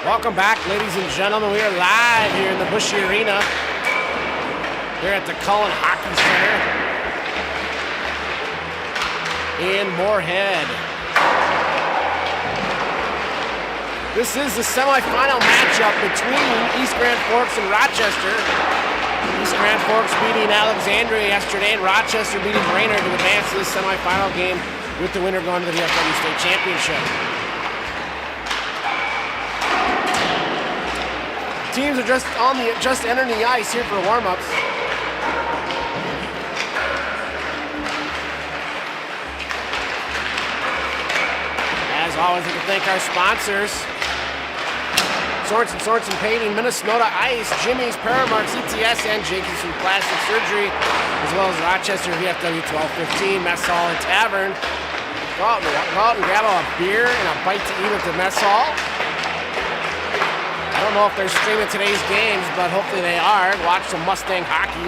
Welcome back, ladies and gentlemen. We are live here in the Bushy Arena, here at the Cullen Hockey Center in Moorhead. This is the semifinal matchup between East Grand Forks and Rochester. East Grand Forks beating Alexandria yesterday, and Rochester beating Brainerd to advance to the semifinal game, with the winner going to the VFW State Championship. Teams are just entering the ice here for warm-ups. As always, we can thank our sponsors: Sorensen Paving, Minnesota Ice, Jimmy's, Paramark, CTS, and Jacobson Plastic Surgery, as well as Rochester VFW 1215, Mess Hall and Tavern. Go out and grab a beer and a bite to eat at the Mess Hall. I don't know if they're streaming today's games, but hopefully they are. Watch some Mustang hockey.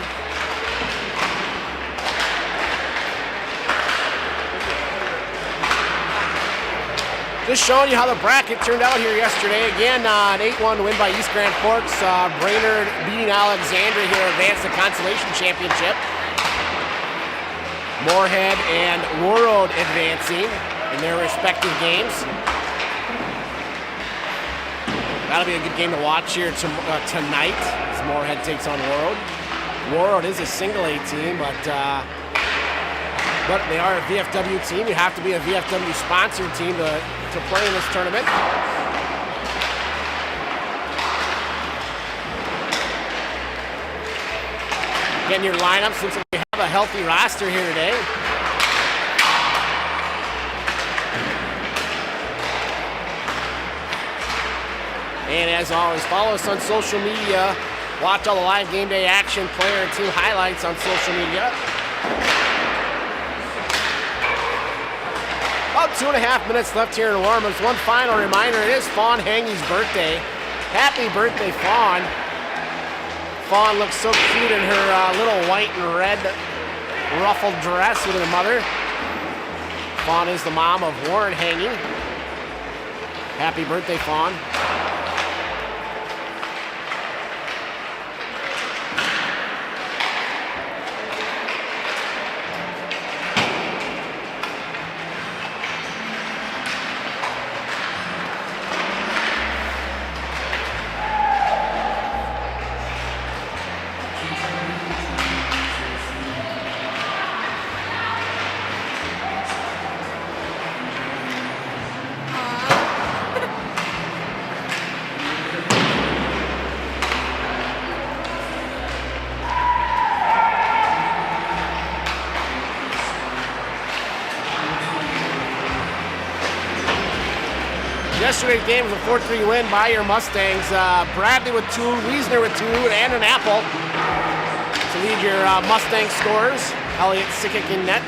Just showing you how the bracket turned out here yesterday. Again, an 8-1 win by East Grand Forks. Brainerd beating Alexandria here, advanced the consolation championship. Moorhead and World advancing in their respective games. That'll be a good game to watch here tonight as Moorhead takes on World. World is a single A team, but But they are a VFW team. You have to be a VFW sponsored team to play in this tournament. Getting your lineups, looks like we have a healthy roster here today. And as always, follow us on social media. Watch all the live game day action, player and team highlights on social media. About 2.5 minutes left here in warm. There's one final reminder. It is Fawn Hangy's birthday. Happy birthday, Fawn. Fawn looks so cute in her little white and red ruffled dress with her mother. Fawn is the mom of Warren Hangy. Happy birthday, Fawn. Yesterday's game was a 4-3 win by your Mustangs. Bradley with 2, Wiesner with 2, and an apple to lead your Mustang scorers. Elliott Sikic in net,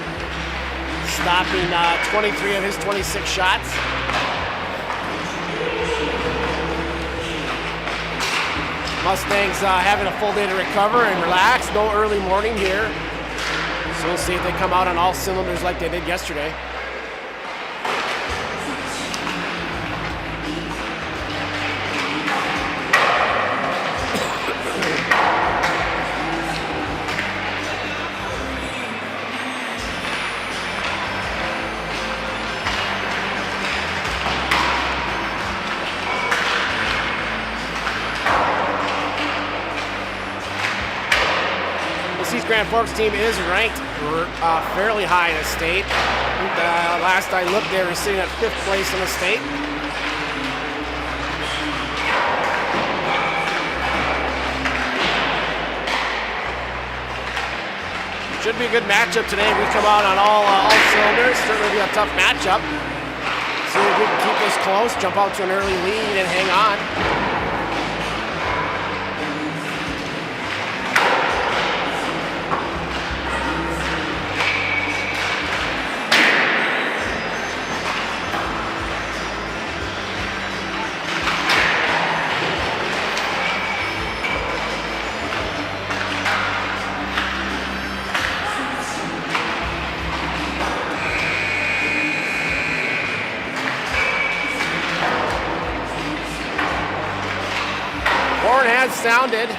stopping 23 of his 26 shots. Mustangs having a full day to recover and relax. No early morning here. So we'll see if they come out on all cylinders like they did yesterday. East Grand Forks team is ranked fairly high in the state. Last I looked, they were sitting at 5th place in the state. Should be a good matchup today. We come out on all cylinders. Certainly be a tough matchup. See if we can keep this close, jump out to an early lead, and hang on. Has sounded.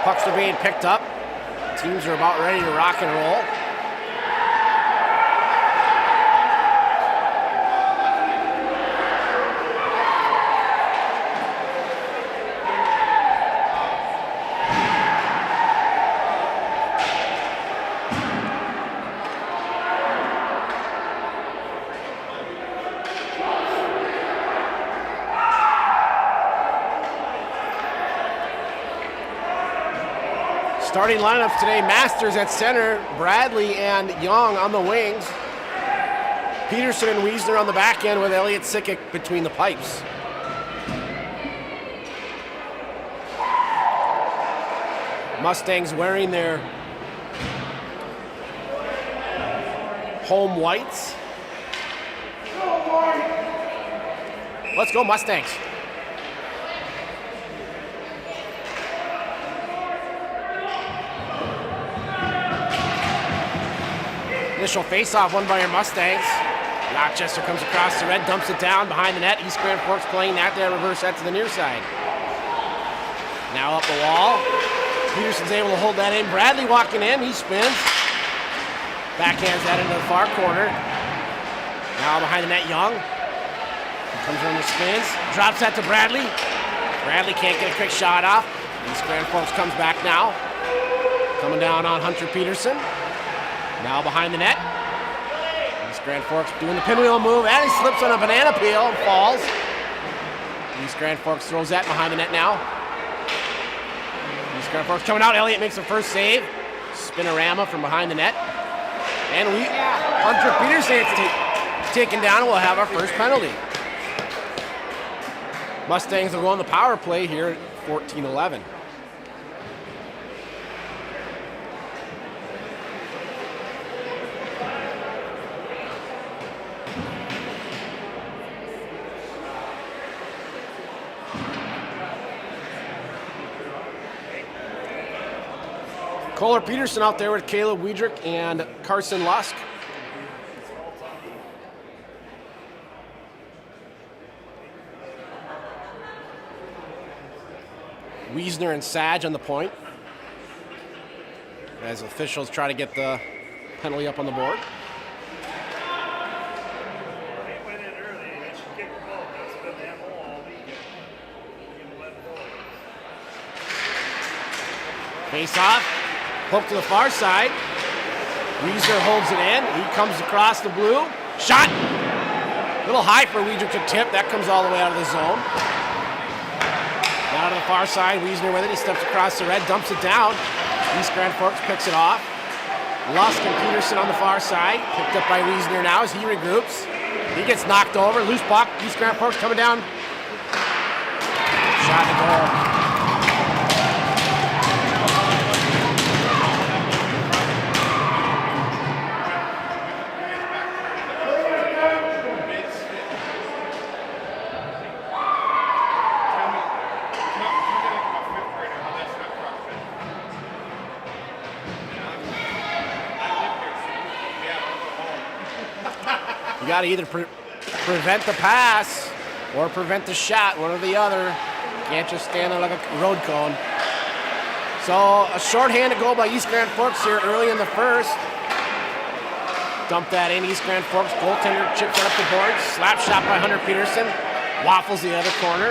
Pucks are being picked up. Teams are about ready to rock and roll. Starting lineups today, Masters at center, Bradley and Young on the wings. Peterson and Wiesner on the back end with Elliott Sikic between the pipes. Mustangs wearing their home whites. Let's go Mustangs. Initial face-off won by your Mustangs. Rochester comes across the red, dumps it down behind the net. East Grand Forks playing that there, reverse that to the near side. Now up the wall. Peterson's able to hold that in. Bradley walking in, he spins. Backhands that into the far corner. Now behind the net, Young. Comes on the spins, drops that to Bradley. Bradley can't get a quick shot off. East Grand Forks comes back now. Coming down on Hunter Peterson. Now behind the net. East Grand Forks doing the pinwheel move, and he slips on a banana peel and falls. East Grand Forks throws that behind the net now. East Grand Forks coming out. Elliott makes the first save. Spinorama from behind the net. And Hunter Peterson gets taken down, and we'll have our first penalty. Mustangs will go on the power play here at 14-11. Kohler Peterson out there with Caleb Wiedrich and Carson Lusk. Wiesner and Sage on the point as officials try to get the penalty up on the board. Face off, hook to the far side. Wiesner holds it in. He comes across the blue. Shot! A little high for Wiedrich to tip. That comes all the way out of the zone. Now to the far side, Wiesner with it. He steps across the red, dumps it down. East Grand Forks picks it off. Lusk and Peterson on the far side. Picked up by Wiesner now as he regroups. He gets knocked over. Loose puck. East Grand Forks coming down. Shot to goal. You got to either prevent the pass or prevent the shot, one or the other. Can't just stand there like a road cone. So a shorthanded goal by East Grand Forks here early in the first. Dump that in. East Grand Forks goaltender chips it up the board. Slap shot by Hunter Peterson. Waffles the other corner.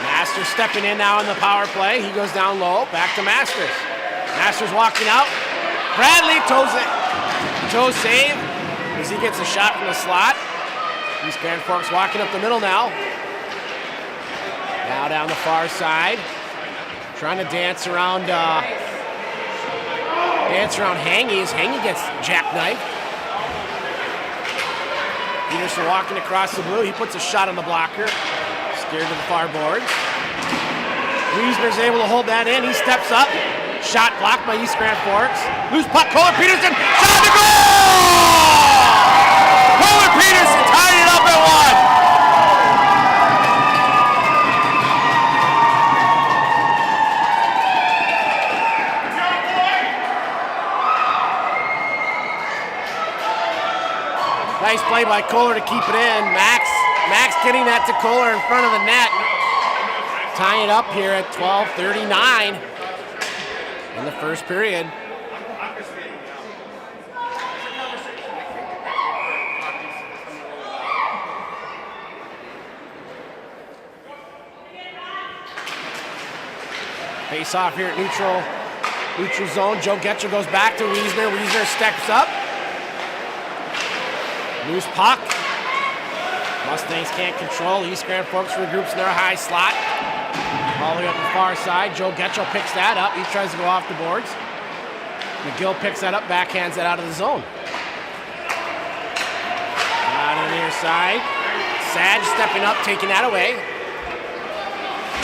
Masters stepping in now in the power play. He goes down low. Back to Masters. Masters walking out. Bradley toes it. Toe save as he gets a shot from the slot. East Grand Forks walking up the middle now. Now down the far side. Trying to dance around Hangy as Hangy gets jackknifed. Peterson walking across the blue. He puts a shot on the blocker. Steered to the far boards. Wiesner's able to hold that in. He steps up. Shot blocked by East Grand Forks. Loose puck. Kohler Peterson. Shot to goal! Kohler Peterson tied it up at 1. Nice play by Kohler to keep it in. Max getting that to Kohler in front of the net. Tying it up here at 12:39 in the first period. Face off here at neutral zone. Joe Getchell goes back to Wiesner. Wiesner steps up. Loose puck. Mustangs can't control. East Grand Forks regroups in their high slot. All the way up the far side. Joe Getchell picks that up. He tries to go off the boards. McGill picks that up, backhands that out of the zone. Out on the near side. Sage stepping up, taking that away.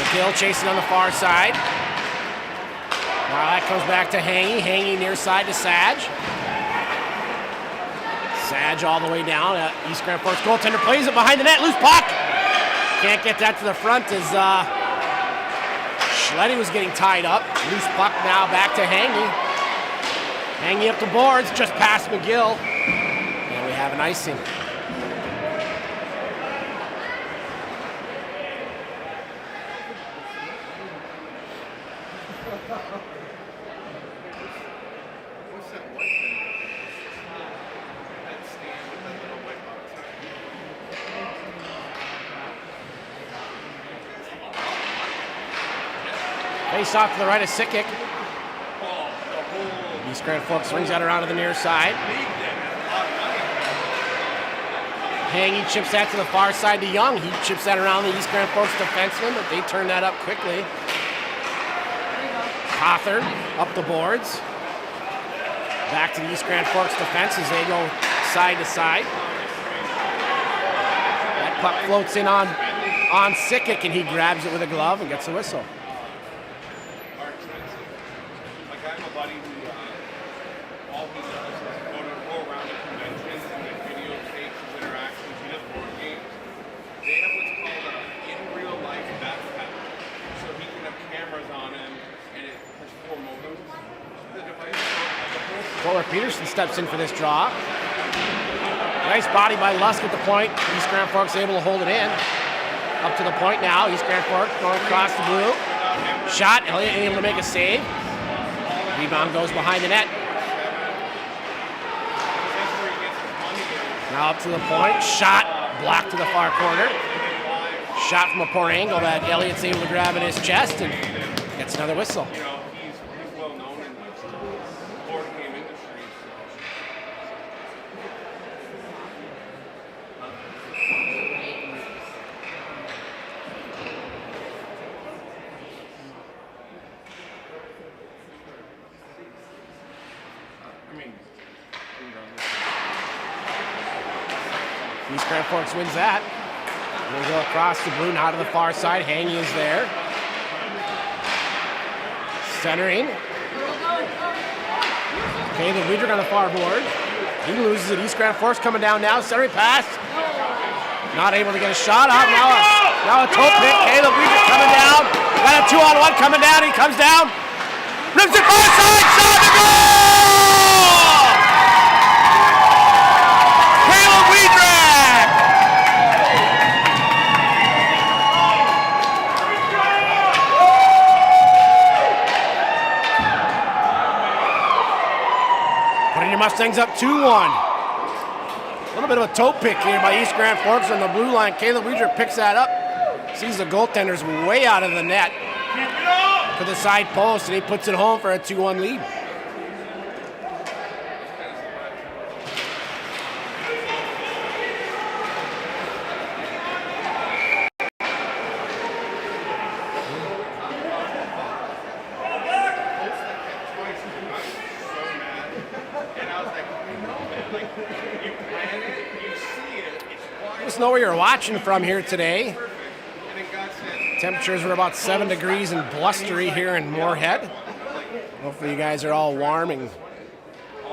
McGill chasing on the far side. Now that comes back to Hangy. Hangy near side to Sage. Sage all the way down. East Grand Forks goaltender plays it behind the net. Loose puck. Can't get that to the front as Schletty was getting tied up. Loose puck now back to Hangy. Hangy up the boards, just past McGill. And we have an icing. Face off to the right of Sickick. East Grand Forks swings that around to the near side. Hangy chips that to the far side to Young. He chips that around the East Grand Forks defenseman, but they turn that up quickly. Cawthorn up the boards. Back to the East Grand Forks defense as they go side to side. That puck floats in on Sickick, and he grabs it with a glove and gets a whistle. Peterson steps in for this draw. Nice body by Lusk at the point. East Grand Forks able to hold it in. Up to the point now. East Grand Forks going across the blue. Shot. Elliott able to make a save. Rebound goes behind the net. Now up to the point. Shot. Blocked to the far corner. Shot from a poor angle that Elliott's able to grab in his chest and gets another whistle. East Grand Forks wins that. They go across the blue, now to the far side. Hangy is there. Centering. Okay, the Weidrich on the far board. He loses it. East Grand Forks coming down now. Centering pass. Not able to get a shot out. Now a toe pick. Caleb Weidrich coming down. Got a 2-on-1 coming down. He comes down. Rips it far side. Shot to goal! Caleb Weidrich! Putting your Mustangs up 2-1. A little bit of a toe pick here by East Grand Forks on the blue line. Caleb Weidrich picks that up. Sees the goaltender's way out of the net for the side post, and he puts it home for a 2-1 lead. Let us know where you're watching from here today. Temperatures were about 7 degrees and blustery here in Moorhead. Hopefully you guys are all warm and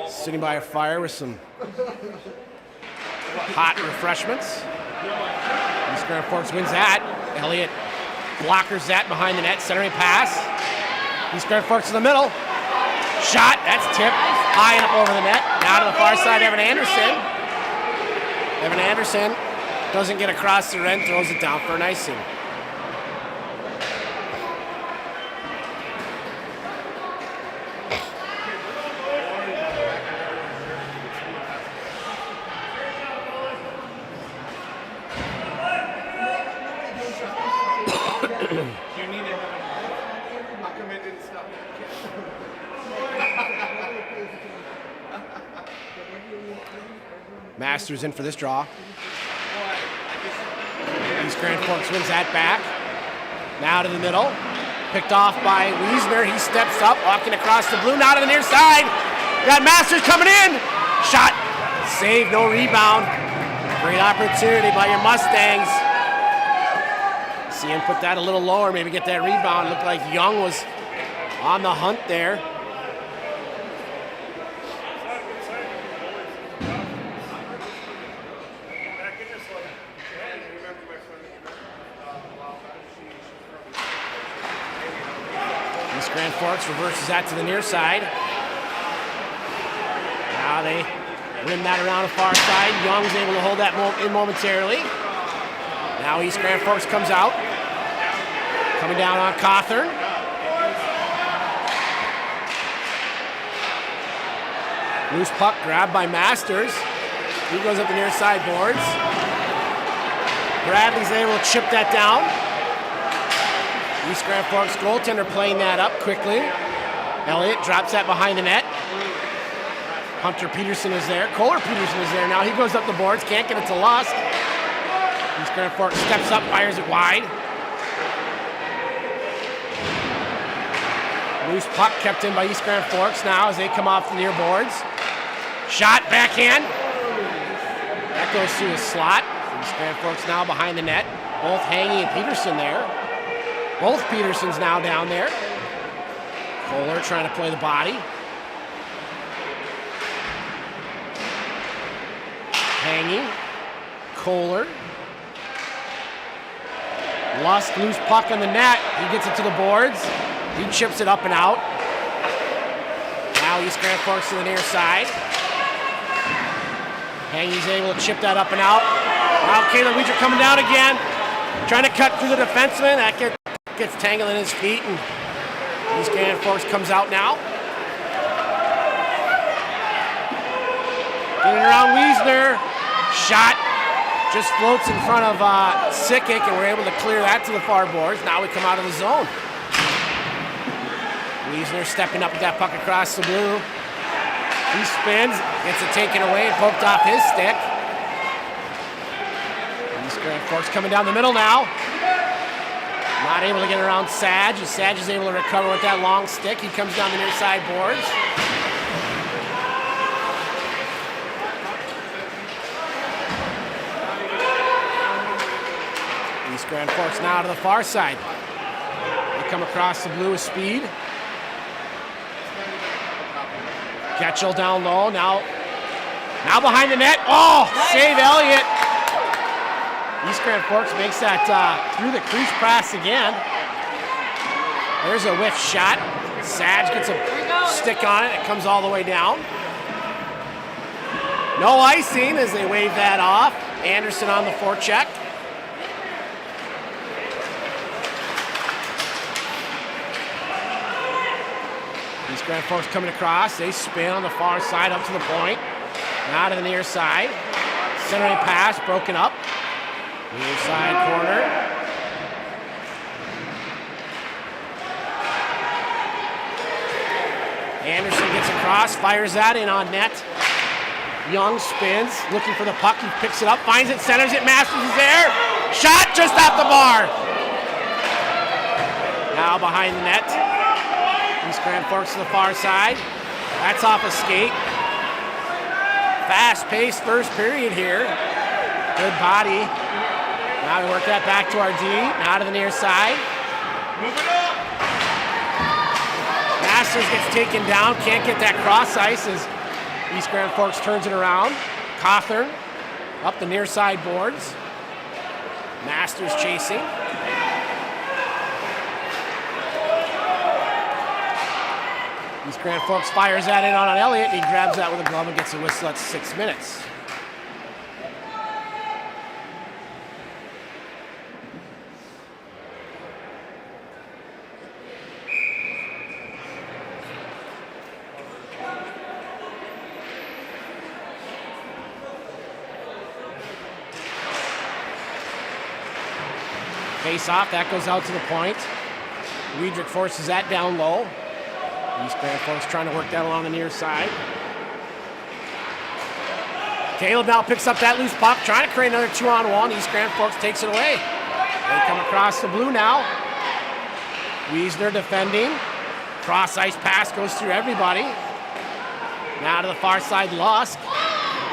sitting by a fire with some hot refreshments. East Grand Forks wins that. Elliott blockers that behind the net, centering pass. East Grand Forks in the middle. Shot, that's tipped, high and up over the net. Now to the far side, Evan Anderson. Evan Anderson doesn't get across the red, throws it down for an icing. Masters in for this draw. East Grand Forks wins that back. Now to the middle. Picked off by Wiesner. He steps up, walking across the blue. Now to the near side. Got Masters coming in. Shot. Save, no rebound. Great opportunity by your Mustangs. See him put that a little lower, maybe get that rebound. Looked like Young was on the hunt there. East Grand Forks reverses that to the near side. Now they rim that around the far side. Young's able to hold that in momentarily. Now East Grand Forks comes out. Coming down on Cawthorn. Loose puck grabbed by Masters. He goes up the near side boards. Bradley's able to chip that down. East Grand Forks goaltender playing that up quickly. Elliott drops that behind the net. Hunter Peterson is there. Kohler Peterson is there now. He goes up the boards, can't get it to Lusk. East Grand Forks steps up, fires it wide. Loose puck kept in by East Grand Forks now as they come off the near boards. Shot, backhand. That goes through the slot. East Grand Forks now behind the net. Both Hangy and Peterson there. Both Petersons now down there. Kohler trying to play the body. Hangy. Kohler. Lusk, loose puck on the net. He gets it to the boards. He chips it up and out. Now East Grand Forks to the near side. Hangy's able to chip that up and out. Now Caleb Weidrich coming down again. Trying to cut through the defenseman. That gets tangled in his feet. And East Grand Forks comes out now. Getting around Wiesner. Shot. Just floats in front of Sickick, and we're able to clear that to the far boards. Now we come out of the zone. Wiesner stepping up with that puck across the blue. He spins, gets it taken away and poked off his stick. East Grand Forks coming down the middle now. Not able to get around Sag. Sag is able to recover with that long stick. He comes down the near side boards. East Grand Forks now to the far side. They come across the blue with speed. Ketchel down low, now behind the net. Oh, save Elliott. East Grand Forks makes that through the crease pass again. There's a whiff shot. Sag gets a stick on it. It comes all the way down. No icing as they wave that off. Anderson on the forecheck. East Grand Forks coming across. They spin on the far side up to the point. Now to the near side. Centering pass broken up. Near side corner. Anderson gets across, fires that in on net. Young spins, looking for the puck. He picks it up, finds it, centers it. Masters is there. Shot just off the bar. Now behind the net. East Grand Forks to the far side. That's off a skate. Fast-paced first period here. Good body. Now we work that back to our D. Now to the near side. Move it up. Masters gets taken down. Can't get that cross ice as East Grand Forks turns it around. Cawthorn up the near side boards. Masters chasing. East Grand Forks fires that in on Elliott. He grabs that with a glove and gets a whistle at 6 minutes. Face off, that goes out to the point. Weidrich forces that down low. East Grand Forks trying to work that along the near side. Caleb now picks up that loose puck, trying to create another 2-on-1. East Grand Forks takes it away. They come across the blue now. Wiesner defending. Cross ice pass goes through everybody. Now to the far side, Lusk.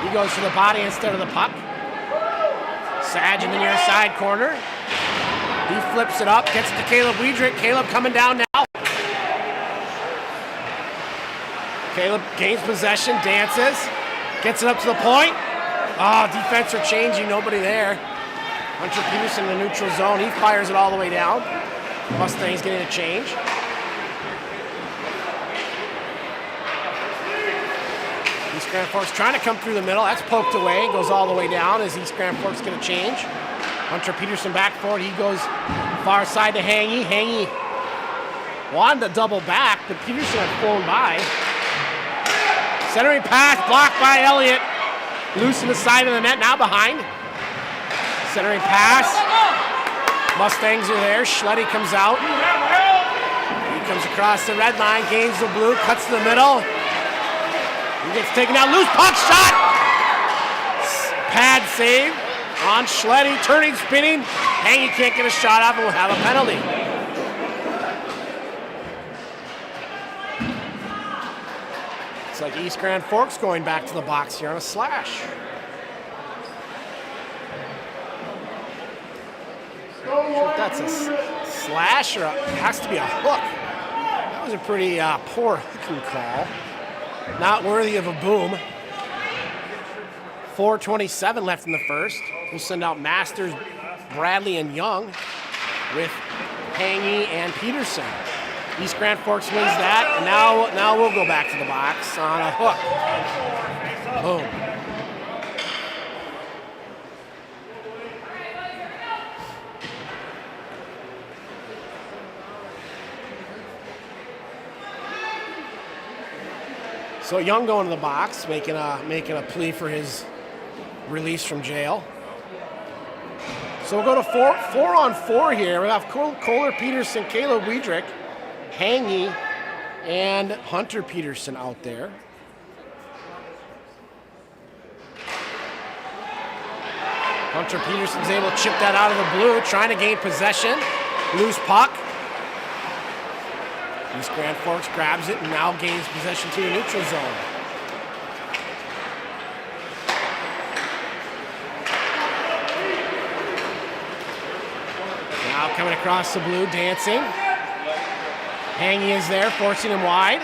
He goes to the body instead of the puck. Sag in the near side corner. He flips it up, gets it to Caleb Weidrich. Caleb coming down now. Caleb gains possession, dances, gets it up to the point. Oh, defense are changing, nobody there. Hunter Peterson in the neutral zone. He fires it all the way down. Mustangs getting a change. East Grand Forks trying to come through the middle. That's poked away and goes all the way down as East Grand Forks going to change. Hunter Peterson back forward. He goes far side to Hangy. Hangy wanted to double back, but Peterson had flown by. Centering pass blocked by Elliott. Loose in the side of the net, now behind. Centering pass. Mustangs are there. Schletty comes out. He comes across the red line, gains the blue, cuts to the middle. He gets taken out. Loose puck shot. Pad save on Schletty. Turning, spinning. Hangy can't get a shot off and will have a penalty. It's like East Grand Forks going back to the box here on a slash. Not sure if that's a slash or it has to be a hook. That was a pretty poor hooking call. Not worthy of a boom. 4:27 left in the first. We'll send out Masters, Bradley, and Young with Hangy and Peterson. East Grand Forks wins that, and now we'll go back to the box on a hook. Boom. So Young going to the box, making a plea for his release from jail. So we'll go to four on four here. We have Kohler, Peterson, Caleb Wiedrich, Hangy, and Hunter Peterson out there. Hunter Peterson's able to chip that out of the blue, trying to gain possession. Loose puck. East Grand Forks grabs it and now gains possession to the neutral zone. Now coming across the blue, dancing. Hangy is there, forcing him wide.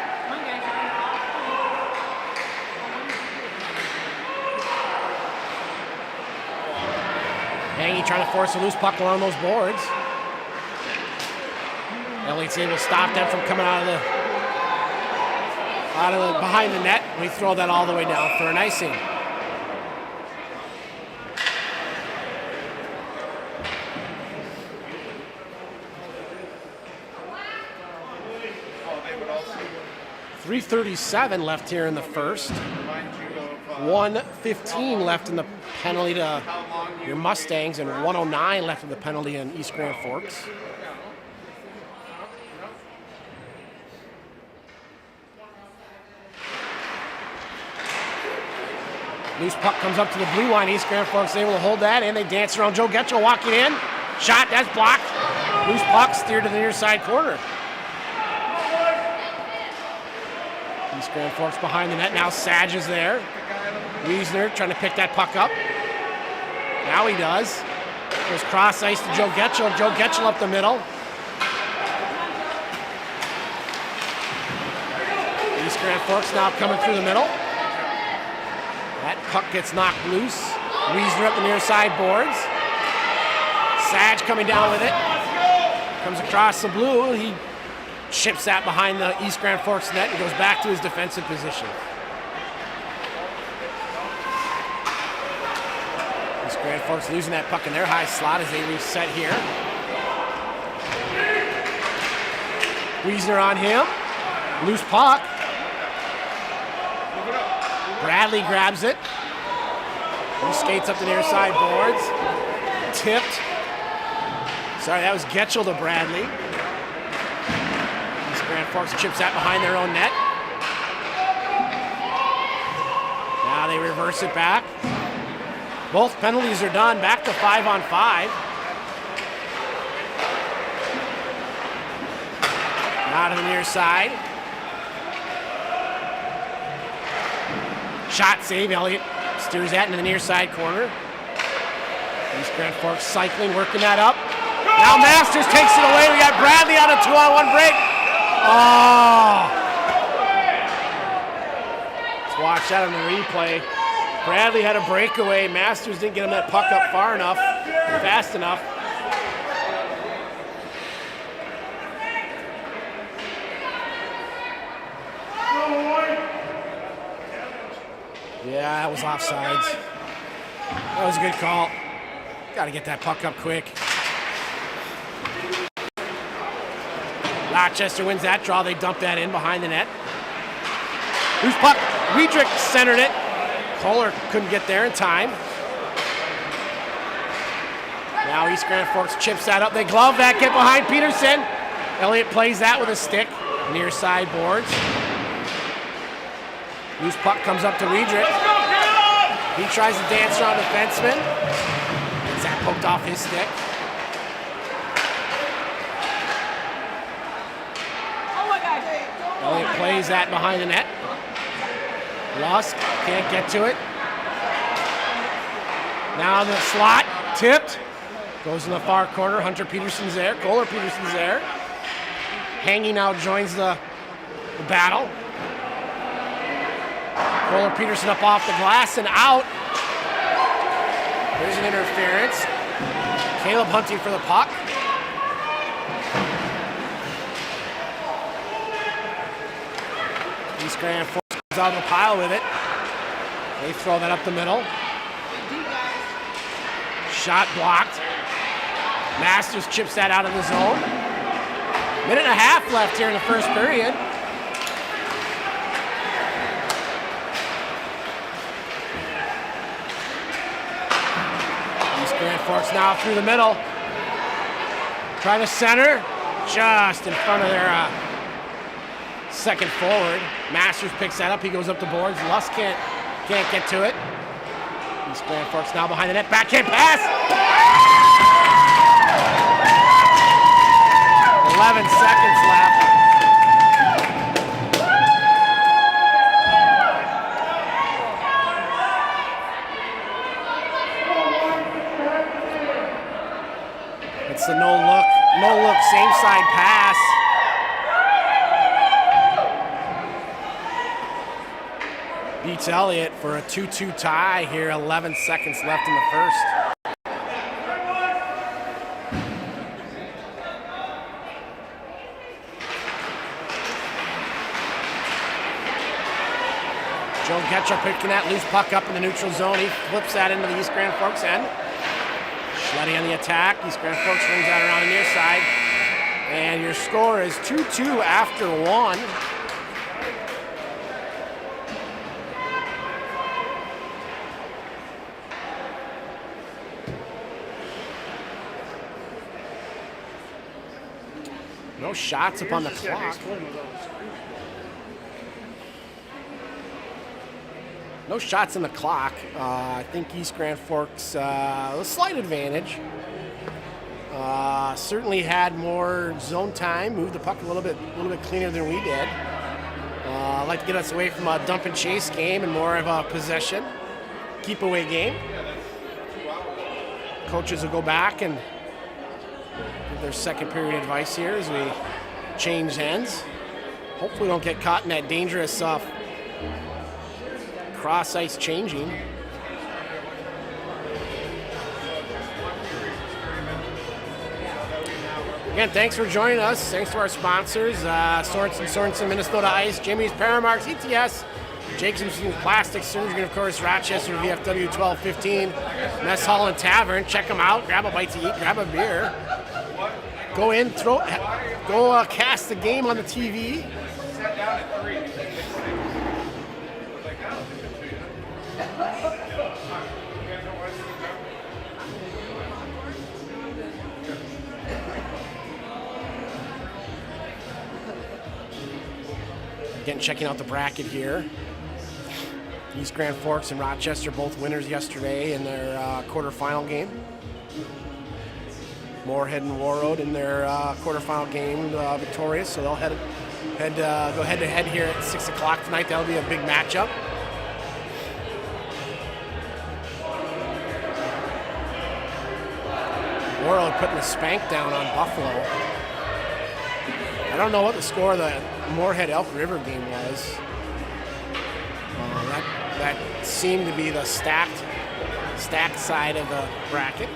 Hangy trying to force a loose puck along those boards. Elliott's able to stop that from coming out of the behind the net. We throw that all the way down for an icing. .337 left here in the first. 1:15 left in the penalty to your Mustangs, and 1:09 left in the penalty in East Grand Forks. Loose puck comes up to the blue line. East Grand Forks able to hold that, and they dance around. Joe Getchell walking in. Shot, that's blocked. Loose puck steered to the near side corner. East Grand Forks behind the net. Now Sage is there. Wiesner trying to pick that puck up. Now he does. Goes cross ice to Joe Getchell. Joe Getchell up the middle. East Grand Forks now coming through the middle. That puck gets knocked loose. Wiesner up the near side boards. Sage coming down with it. Comes across the blue. He chips that behind the East Grand Forks net and goes back to his defensive position. East Grand Forks losing that puck in their high slot as they reset here. Wiesner on him. Loose puck. Bradley grabs it. He skates up the near side boards. Tipped. Sorry, that was Getchell to Bradley. East Grand Forks chips that behind their own net. Now they reverse it back. Both penalties are done. Back to 5-on-5. Now to the near side. Shot save. Elliott steers that into the near side corner. East Grand Forks cycling, working that up. Now Masters takes it away. We got Bradley on a 2-on-1 break. Oh! Let's watch that on the replay. Bradley had a breakaway. Masters didn't get him that puck up far enough, fast enough. Yeah, that was offsides. That was a good call. Got to get that puck up quick. Rochester wins that draw. They dump that in behind the net. Loose puck. Weidrich centered it. Kohler couldn't get there in time. Now East Grand Forks chips that up. They glove that, get behind Peterson. Elliott plays that with a stick. Near side boards. Loose puck comes up to Weidrich. He tries to dance around the defenseman. Gets that poked off his stick. Elliott plays that behind the net. Lusk can't get to it. Now the slot, tipped. Goes in the far corner. Hunter Peterson's there. Kohler Peterson's there. Hangy now joins the battle. Kohler Peterson up off the glass and out. There's an interference. Caleb hunting for the puck. East Grand Forks comes out of the pile with it. They throw that up the middle. Shot blocked. Masters chips that out of the zone. Minute and a half left here in the first period. East Grand Forks now through the middle. Trying to center. Just in front of their second forward. Masters picks that up. He goes up the boards. Lusk can't get to it. East Grand Forks now behind the net. Backhand pass. 11 seconds left. It's the no look, same side pass. Beats Elliott for a 2-2 tie here. 11 seconds left in the first. Joe Getchell picking that loose puck up in the neutral zone. He flips that into the East Grand Forks end. Schletty on the attack. East Grand Forks swings that around the near side. And your score is 2-2 after one. No shots up on the clock. No shots in the clock. I think East Grand Forks a slight advantage. Certainly had more zone time, moved the puck a little bit cleaner than we did. I'd like to get us away from a dump and chase game and more of a possession, keep away game. Coaches will go back and give their second period advice here as we change ends. Hopefully we don't get caught in that dangerous cross ice changing. Again, thanks for joining us. Thanks to our sponsors, Sorensen, Minnesota Ice, Jimmy's, Paramarks, ETS, Jacobson's Plastics, Surgeon, of course, Rochester, VFW 1215, Mess Hall and Tavern. Check them out. Grab a bite to eat, grab a beer. Go in, go cast the game on the TV. Again, checking out the bracket here. East Grand Forks and Rochester both winners yesterday in their quarterfinal game. Moorhead and Warroad in their quarterfinal game victorious, so they'll go head-to-head here at 6 o'clock tonight. That'll be a big matchup. Warroad putting a spank down on Buffalo. I don't know what the score of the Moorhead Elk River game was. That seemed to be the stacked side of the bracket.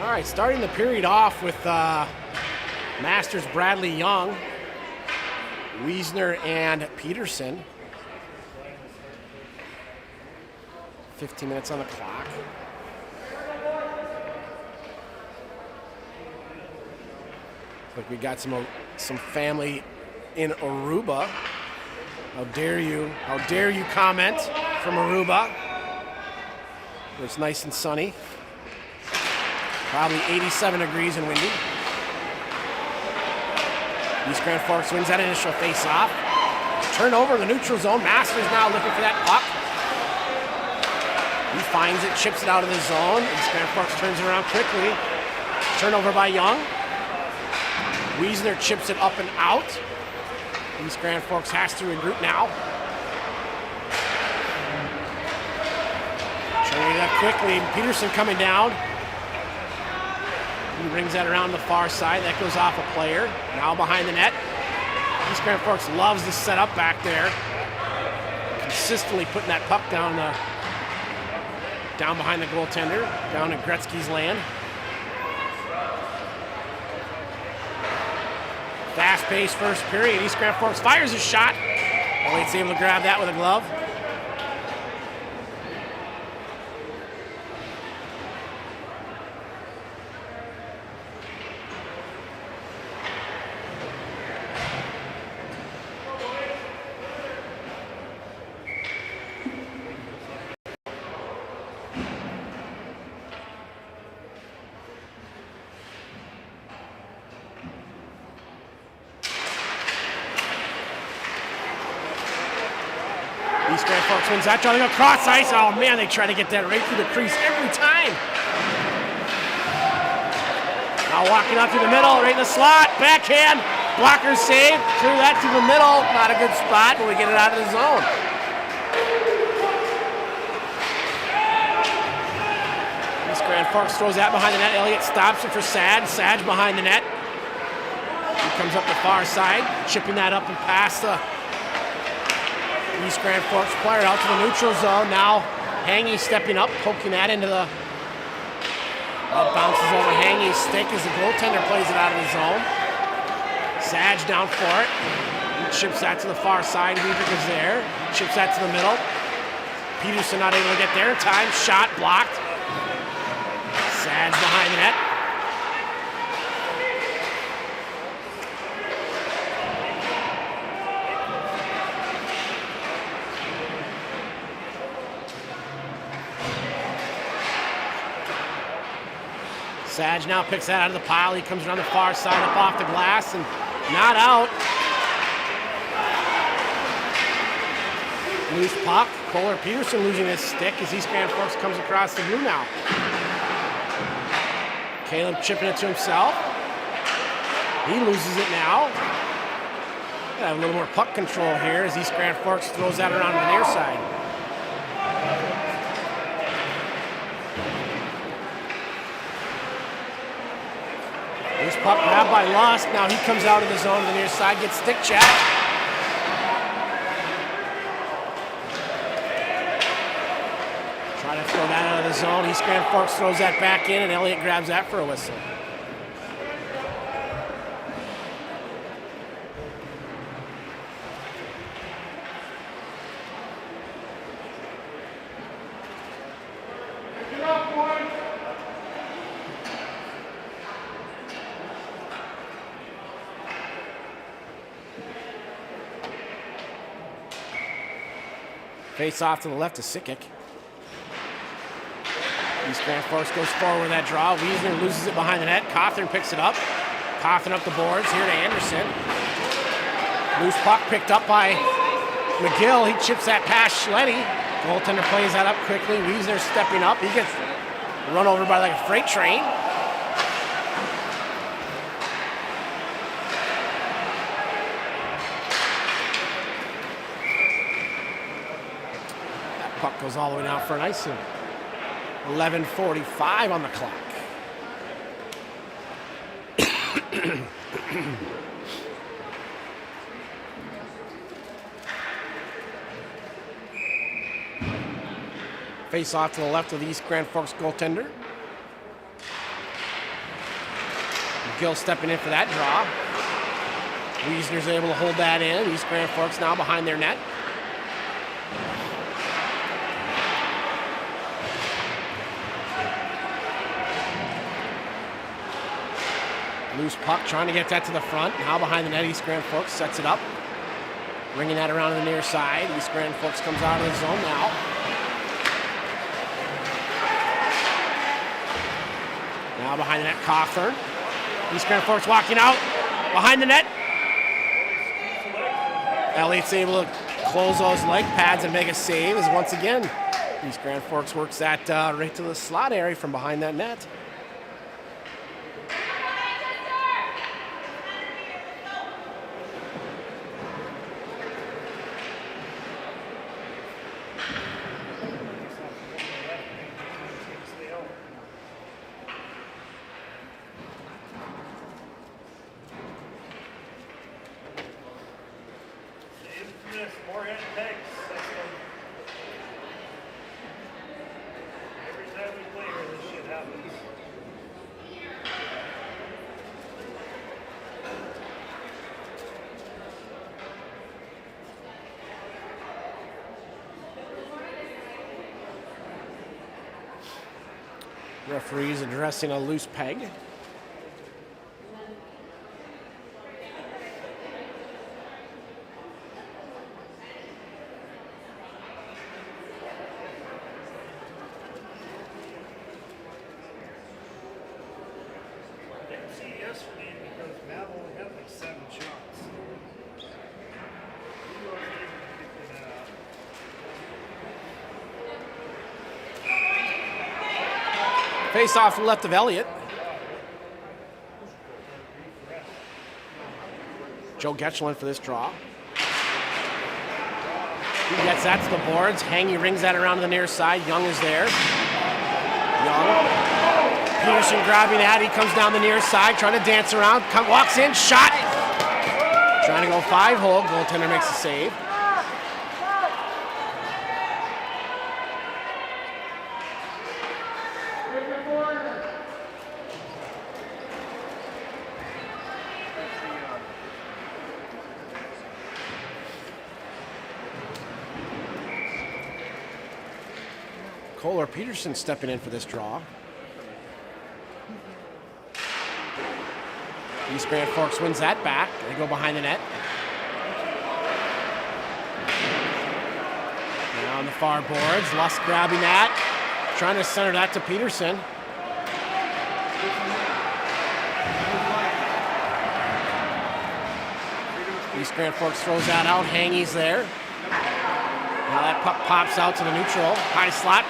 All right, starting the period off with Masters Bradley Young, Wiesner and Peterson. 15 minutes on the clock. Look, we got some family in Aruba. How dare you comment from Aruba, where it's nice and sunny. Probably 87 degrees and windy. East Grand Forks wins that initial face-off. Turnover in the neutral zone. Masters now looking for that puck. He finds it, chips it out of the zone. East Grand Forks turns it around quickly. Turnover by Young. Wiesner chips it up and out. East Grand Forks has to regroup now. Turning it up quickly. Peterson coming down. He brings that around the far side. That goes off a player. Now behind the net. East Grand Forks loves to set up back there. Consistently putting that puck down behind the goaltender, down in Gretzky's land. Fast-paced first period. East Grand Forks fires a shot. Elliott's able to grab that with a glove. East Grand Forks wins that draw. They go cross ice. Oh man, they try to get that right through the crease every time. Now walking out through the middle, right in the slot. Backhand. Blocker save. Threw that to the middle. Not a good spot, but we get it out of the zone. East Grand Forks throws that behind the net. Elliott stops it for Sad. Sad behind the net. He comes up the far side, chipping that up and past the East Grand Forks player out to the neutral zone. Now Hangy stepping up, poking that into the... bounces over Hangy's stick as the goaltender plays it out of the zone. Sage down for it. He chips that to the far side. Weaver is there. Chips that to the middle. Peterson not able to get there in time. Shot blocked. Sage behind the net. Sage now picks that out of the pile. He comes around the far side, up off the glass, and not out. Loose puck. Kohler Peterson losing his stick as East Grand Forks comes across the blue now. Caleb chipping it to himself. He loses it now. Gotta have a little more puck control here as East Grand Forks throws that around to the near side. This puck grabbed by Lusk. Now he comes out of the zone to the near side, gets stick check. Trying to throw that out of the zone. East Grand Forks throws that back in, and Elliott grabs that for a whistle. Face off to the left of Sikic. East Grand Forks goes forward with that draw. Wiesner loses it behind the net. Cawthorn picks it up. Cawthorn up the boards here to Anderson. Loose puck picked up by McGill. He chips that past Schletty. Goaltender plays that up quickly. Wiesner stepping up. He gets run over by like a freight train. Puck goes all the way down for an icing. 11:45 on the clock. Face off to the left of the East Grand Forks goaltender. Gill stepping in for that draw. Wiesner's able to hold that in. East Grand Forks now behind their net. Loose puck, trying to get that to the front. Now behind the net, East Grand Forks sets it up. Bringing that around to the near side. East Grand Forks comes out of the zone now. Now behind the net, Cawthorn. East Grand Forks walking out. Behind the net. Elliott's able to close those leg pads and make a save as once again East Grand Forks works that right to the slot area from behind that net. Referees addressing a loose peg. Face off to the left of Elliott. Joe Getchlin for this draw. He gets that to the boards. Hangy rings that around to the near side. Young is there. Young. Peterson grabbing that. He comes down the near side, trying to dance around. Walks in, shot. Trying to go 5-hole. Goaltender makes a save. Kohler Peterson stepping in for this draw. East Grand Forks wins that back. They go behind the net. Now on the far boards, Lusk grabbing that. Trying to center that to Peterson. East Grand Forks throws that out. Hangy's there. Now that puck pops out to the neutral. High slot.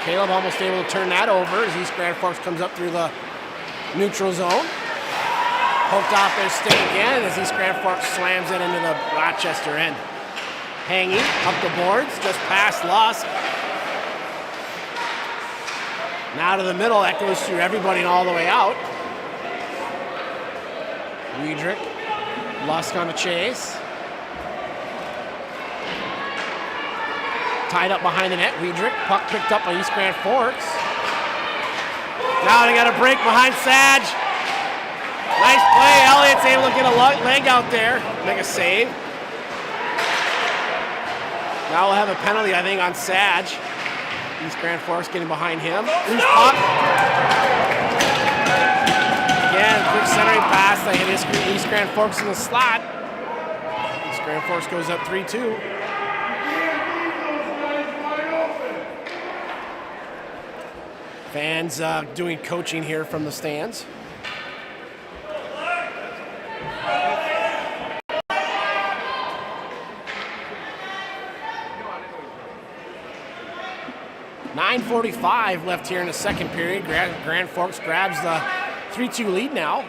Caleb almost able to turn that over as East Grand Forks comes up through the neutral zone. Poked off their stick again as East Grand Forks slams it into the Rochester end. Hangy up the boards, just past Lusk. Now to the middle, that goes through everybody and all the way out. Weidrich, Lusk on the chase. Tied up behind the net, Weidrich. Puck picked up by East Grand Forks. Now they got a break behind Sage. Nice play. Elliott's able to get a leg out there, make a save. Now we'll have a penalty, I think, on Sage. East Grand Forks getting behind him. Loose puck. Again, quick centering pass. They hit East Grand Forks in the slot. East Grand Forks goes up 3-2. Fans doing coaching here from the stands. .9:45 left here in the second period. Grand Forks grabs the 3-2 lead now.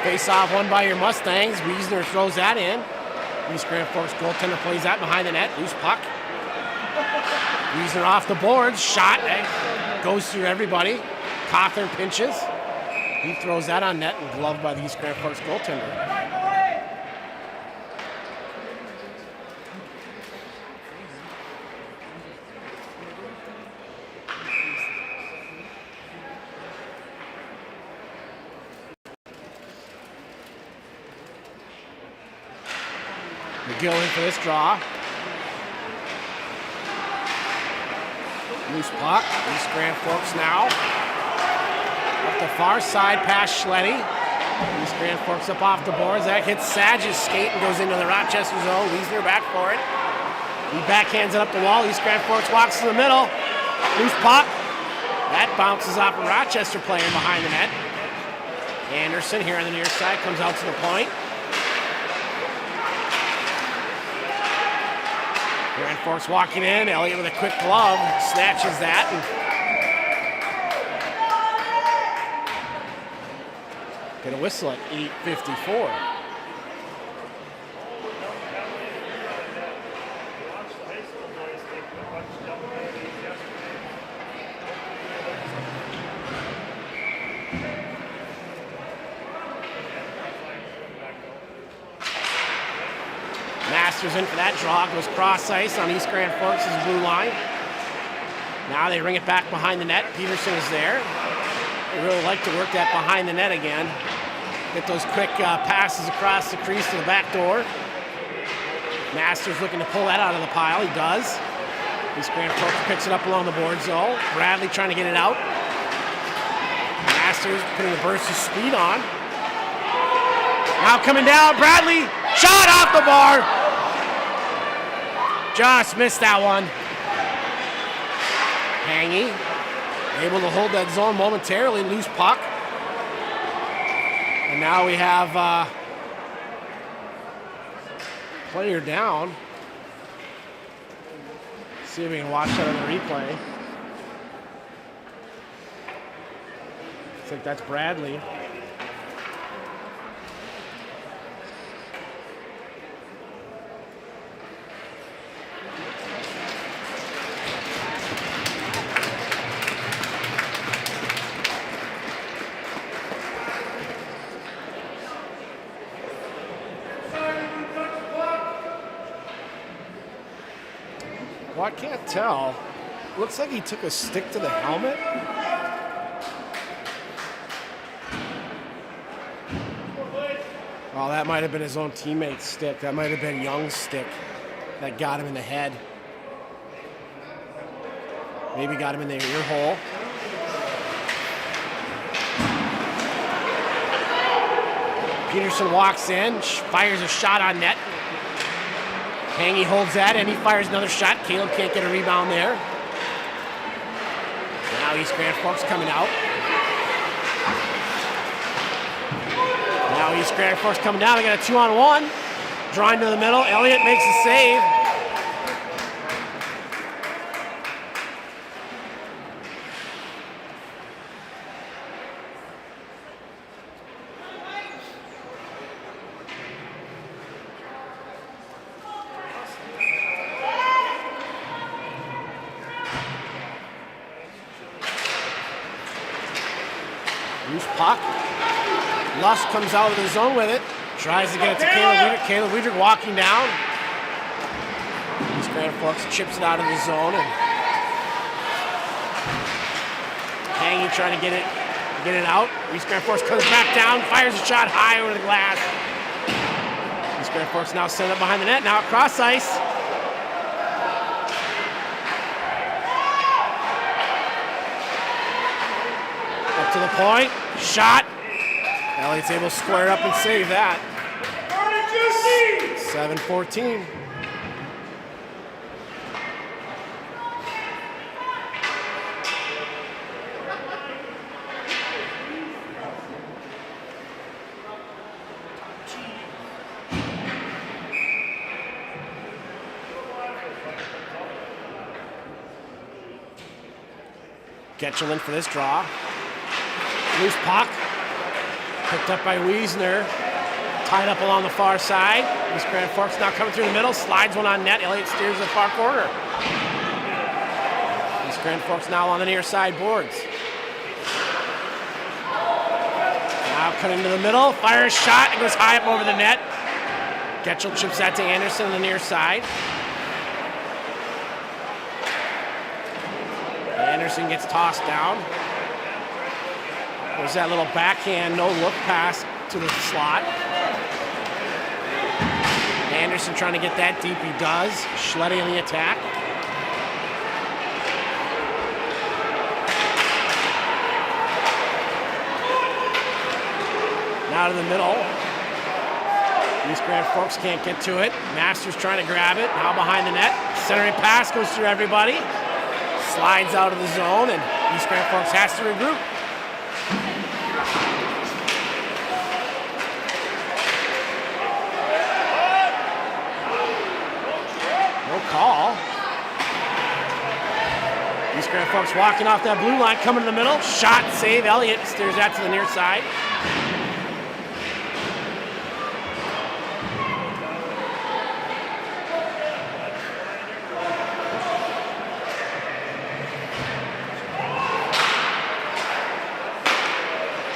Face off won by your Mustangs. Wiesner throws that in. East Grand Forks goaltender plays that behind the net. Loose puck. Wiesner off the boards. Shot. Goes through everybody. Cawthorn pinches. He throws that on net and gloved by the East Grand Forks goaltender. McGill in for this draw. Loose puck. East Grand Forks now. Up the far side past Schletty. East Grand Forks up off the boards. That hits Sage's skate and goes into the Rochester zone. Wiesner back for it. He backhands it up the wall. East Grand Forks walks to the middle. Loose puck. That bounces off a Rochester player behind the net. Anderson here on the near side comes out to the point. Grand Forks walking in. Elliott with a quick glove. Snatches that. And get a whistle at 8:54. Masters in for that draw, goes cross ice on East Grand Forks' blue line. Now they ring it back behind the net. Peterson is there. They really like to work that behind the net again. Get those quick passes across the crease to the back door. Masters looking to pull that out of the pile. He does. East Grand Forks picks it up along the board zone. Bradley trying to get it out. Masters putting a burst of speed on. Now coming down, Bradley, shot off the bar. Just missed that one. Hangy, able to hold that zone momentarily, loose puck. And now we have player down. See if we can watch that on the replay. Looks like that's Bradley. Well, I can't tell. Looks like he took a stick to the helmet. Well, that might have been his own teammate's stick. That might have been Young's stick that got him in the head. Maybe got him in the ear hole. Peterson walks in, fires a shot on net. Hangy holds that, and he fires another shot. Caleb can't get a rebound there. Now East Grand Forks coming out. Now East Grand Forks coming down. They got a 2-on-1. Drawing to the middle. Elliott makes a save. Loose puck. Lust comes out of the zone with it. Tries to get it to Caleb Weidrich. Caleb Weidrich walking down. East Grand Forks chips it out of the zone. And Hangy trying to get it out. East Grand Forks comes back down, fires a shot high over the glass. East Grand Forks now set up behind the net. Now across ice. Up to the point. Shot. Elliott's able to square up and save that. 7-14. Getchell in for this draw. Loose puck. Picked up by Wiesner. Tied up along the far side. East Grand Forks now coming through the middle. Slides one on net. Elliott steers the far corner. East Grand Forks now on the near side boards. Now cutting to the middle. Fires shot. It goes high up over the net. Getchell chips that to Anderson on the near side. Anderson gets tossed down. There's that little backhand no-look pass to the slot. Anderson trying to get that deep. He does. Schletty on the attack. Now to the middle. East Grand Forks can't get to it. Masters trying to grab it. Now behind the net. Centering pass goes through everybody. Slides out of the zone, and East Grand Forks has to regroup. No call. East Grand Forks walking off that blue line, coming to the middle. Shot, save. Elliott steers that to the near side.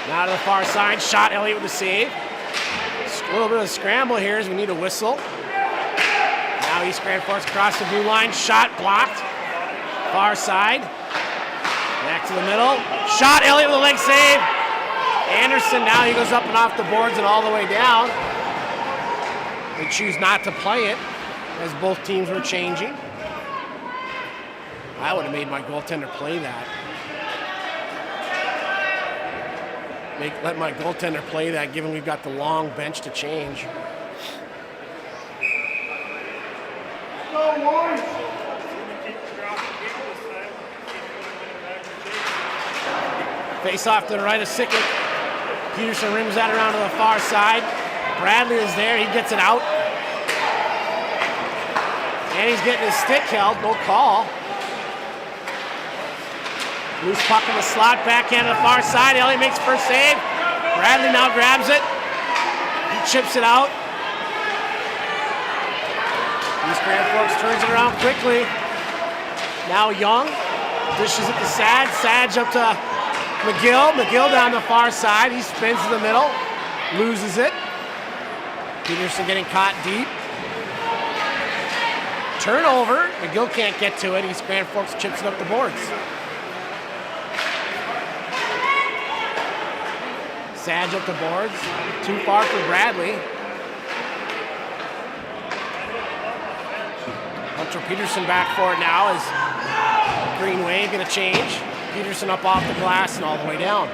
Now to the far side, shot. Elliott with the save. A little bit of a scramble here as we need a whistle. Now East Grand Forks across the blue line, shot blocked. Far side, back to the middle. Shot, Elliott with a leg save. Anderson, now he goes up and off the boards and all the way down. They choose not to play it as both teams were changing. I would have made my goaltender play that. Let my goaltender play that, given we've got the long bench to change. Face off to the right of Sickett. Peterson rims that around to the far side. Bradley is there. He gets it out. And he's getting his stick held. No call. Loose puck in the slot, backhand to the far side. Elliott makes first save. Bradley now grabs it. He chips it out. East Grand Forks turns it around quickly. Now Young dishes it to Sag. Sag up to McGill. McGill down the far side. He spins to the middle. Loses it. Peterson getting caught deep. Turnover. McGill can't get to it. East Grand Forks chips it up the boards. Sag up the boards. Too far for Bradley. Hunter Peterson back for it now as Green Wave going to change. Peterson up off the glass and all the way down.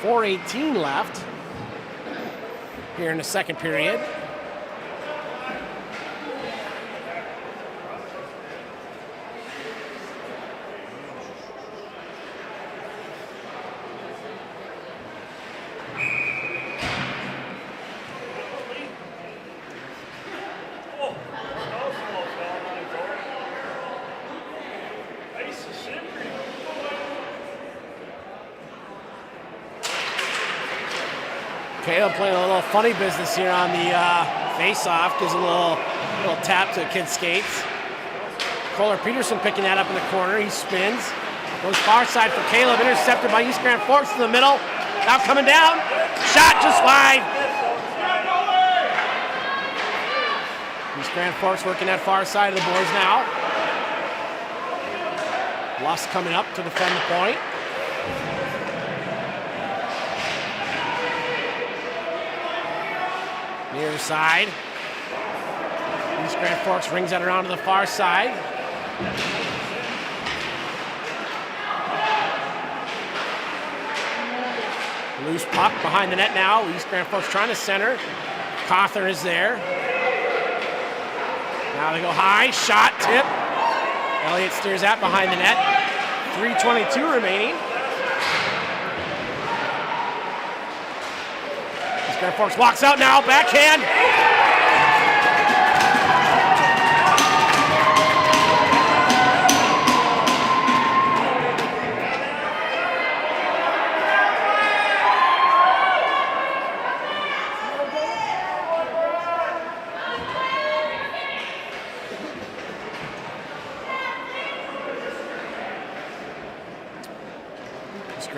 4:18 left here in the second period. Caleb playing a little funny business here on the face-off. Gives a little tap to a kid's skates. Kohler Peterson picking that up in the corner. He spins. Goes far side for Caleb. Intercepted by East Grand Forks in the middle. Now coming down. Shot just wide. East Grand Forks working that far side of the boards now. Luss coming up to defend the point. Near side. East Grand Forks rings that around to the far side. Loose puck behind the net now. East Grand Forks trying to center. Cawthorn is there. Now they go high. Shot, tip. Elliott steers that behind the net. 3:22 remaining. East Grand Forks walks out now. Backhand.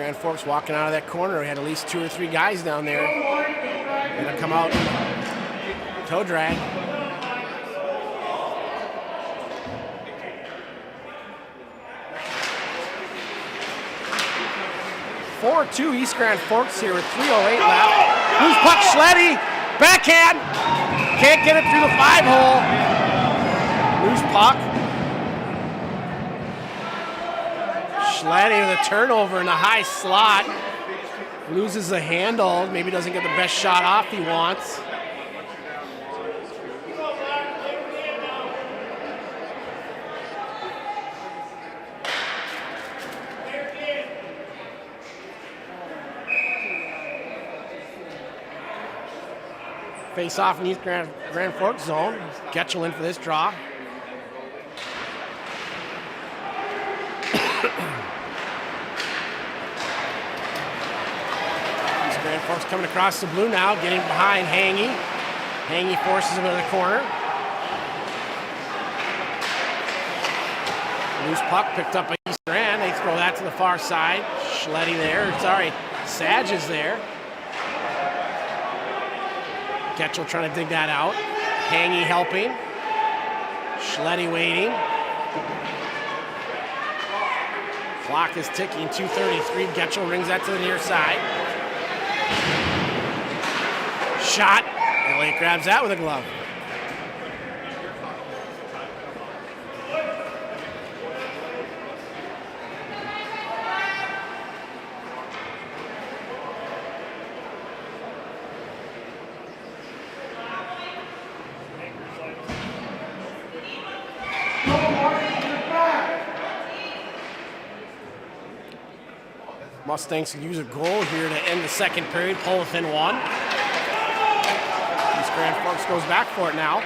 Grand Forks walking out of that corner. We had at least 2 or 3 guys down there. Gonna come out and toe drag. 4-2 East Grand Forks here with 3:08 left. Loose puck, Schletty. Backhand. Can't get it through the 5-hole. Loose puck. Schletty with a turnover in the high slot. Loses the handle. Maybe doesn't get the best shot off he wants. Face off in East Grand Forks zone. Getchell in for this draw. East Grand Forks coming across the blue now, getting behind Hangy. Hangy forces him into the corner. Loose puck picked up by East Grand. They throw that to the far side. Schletty there. Sorry, Sage is there. Getchell trying to dig that out. Hangy helping. Schletty waiting. Clock is ticking, 2:33. Getchell rings that to the near side. Shot. Elliott grabs that with a glove. Mustangs could use a goal here to end the second period, pull within 1. East Grand Forks goes back for it now.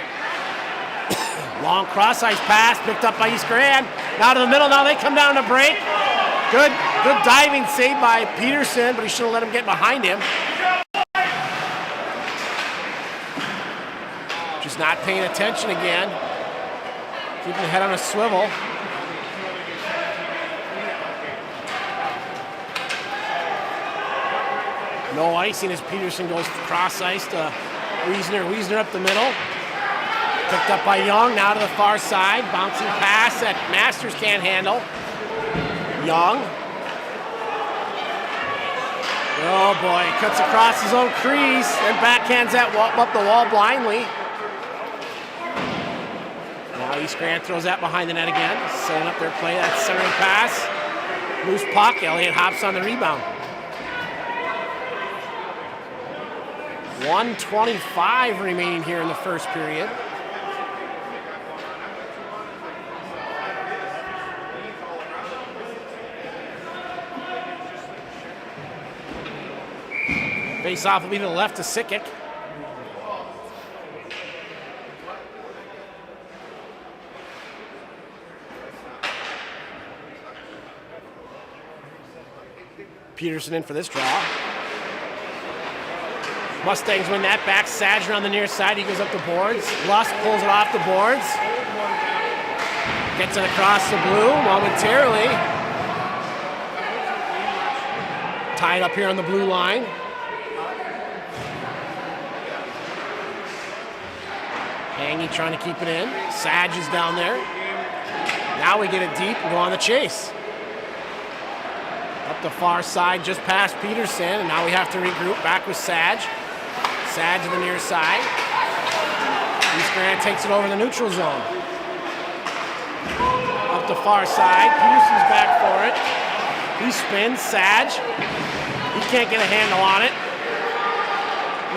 Long cross-ice pass picked up by East Grand. Now to the middle, now they come down to break. Good diving save by Peterson, but he should have let him get behind him. Just not paying attention again. Keeping the head on a swivel. No icing as Peterson goes cross ice to Wiesner. Wiesner up the middle. Picked up by Young, now to the far side. Bouncing pass that Masters can't handle. Young. Oh boy, cuts across his own crease and backhands that up the wall blindly. Now East Grand throws that behind the net again. Setting up their play, that centering pass. Loose puck, Elliott hops on the rebound. 1:25 remaining here in the first period. Face-off will be to the left to Sikic. Peterson in for this draw. Mustangs win that back. Sadger on the near side. He goes up the boards. Lusk pulls it off the boards. Gets it across the blue momentarily. Tied up here on the blue line. Hangy trying to keep it in. Sage is down there. Now we get it deep and go on the chase. Up the far side, just past Peterson, and now we have to regroup back with Sage. Sage to the near side. East Grand takes it over the neutral zone. Up the far side, Peterson's back for it. He spins, Sage. He can't get a handle on it.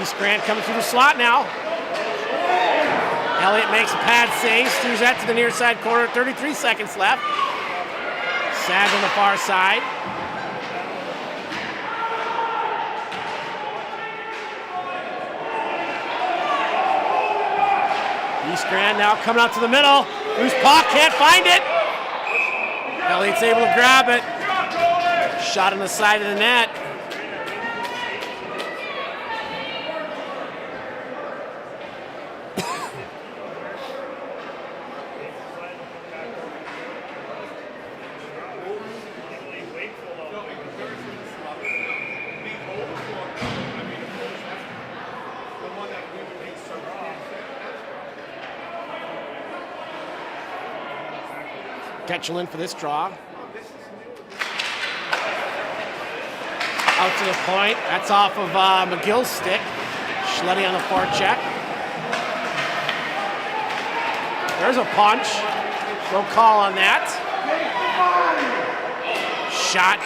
East Grand coming through the slot now. Elliott makes a pad save, steers that to the near side corner, 33 seconds left. Sage on the far side. East Grand now coming out to the middle. Loose puck, can't find it. Elliott's able to grab it. Shot on the side of the net. Ketchel for this draw. Out to the point. That's off of McGill's stick. Schletty on the forecheck. There's a punch. No call on that. Shot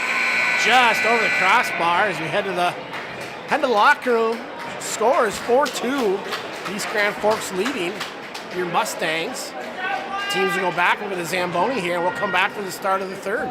just over the crossbar as we head to the locker room. Score is 4-2. East Grand Forks leading your Mustangs. Teams will go back over the Zamboni here, and we'll come back for the start of the third.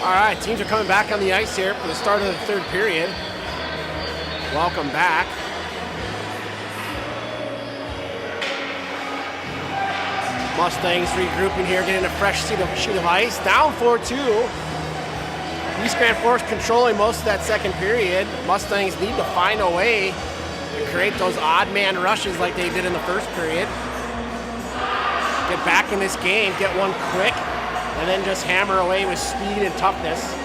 All right, teams are coming back on the ice here for the start of the third period. Welcome back. Mustangs regrouping here, getting a fresh sheet of ice. Down 4-2. East Grand Forks controlling most of that second period. Mustangs need to find a way to create those odd man rushes like they did in the first period. Get back in this game, get one quick, and then just hammer away with speed and toughness.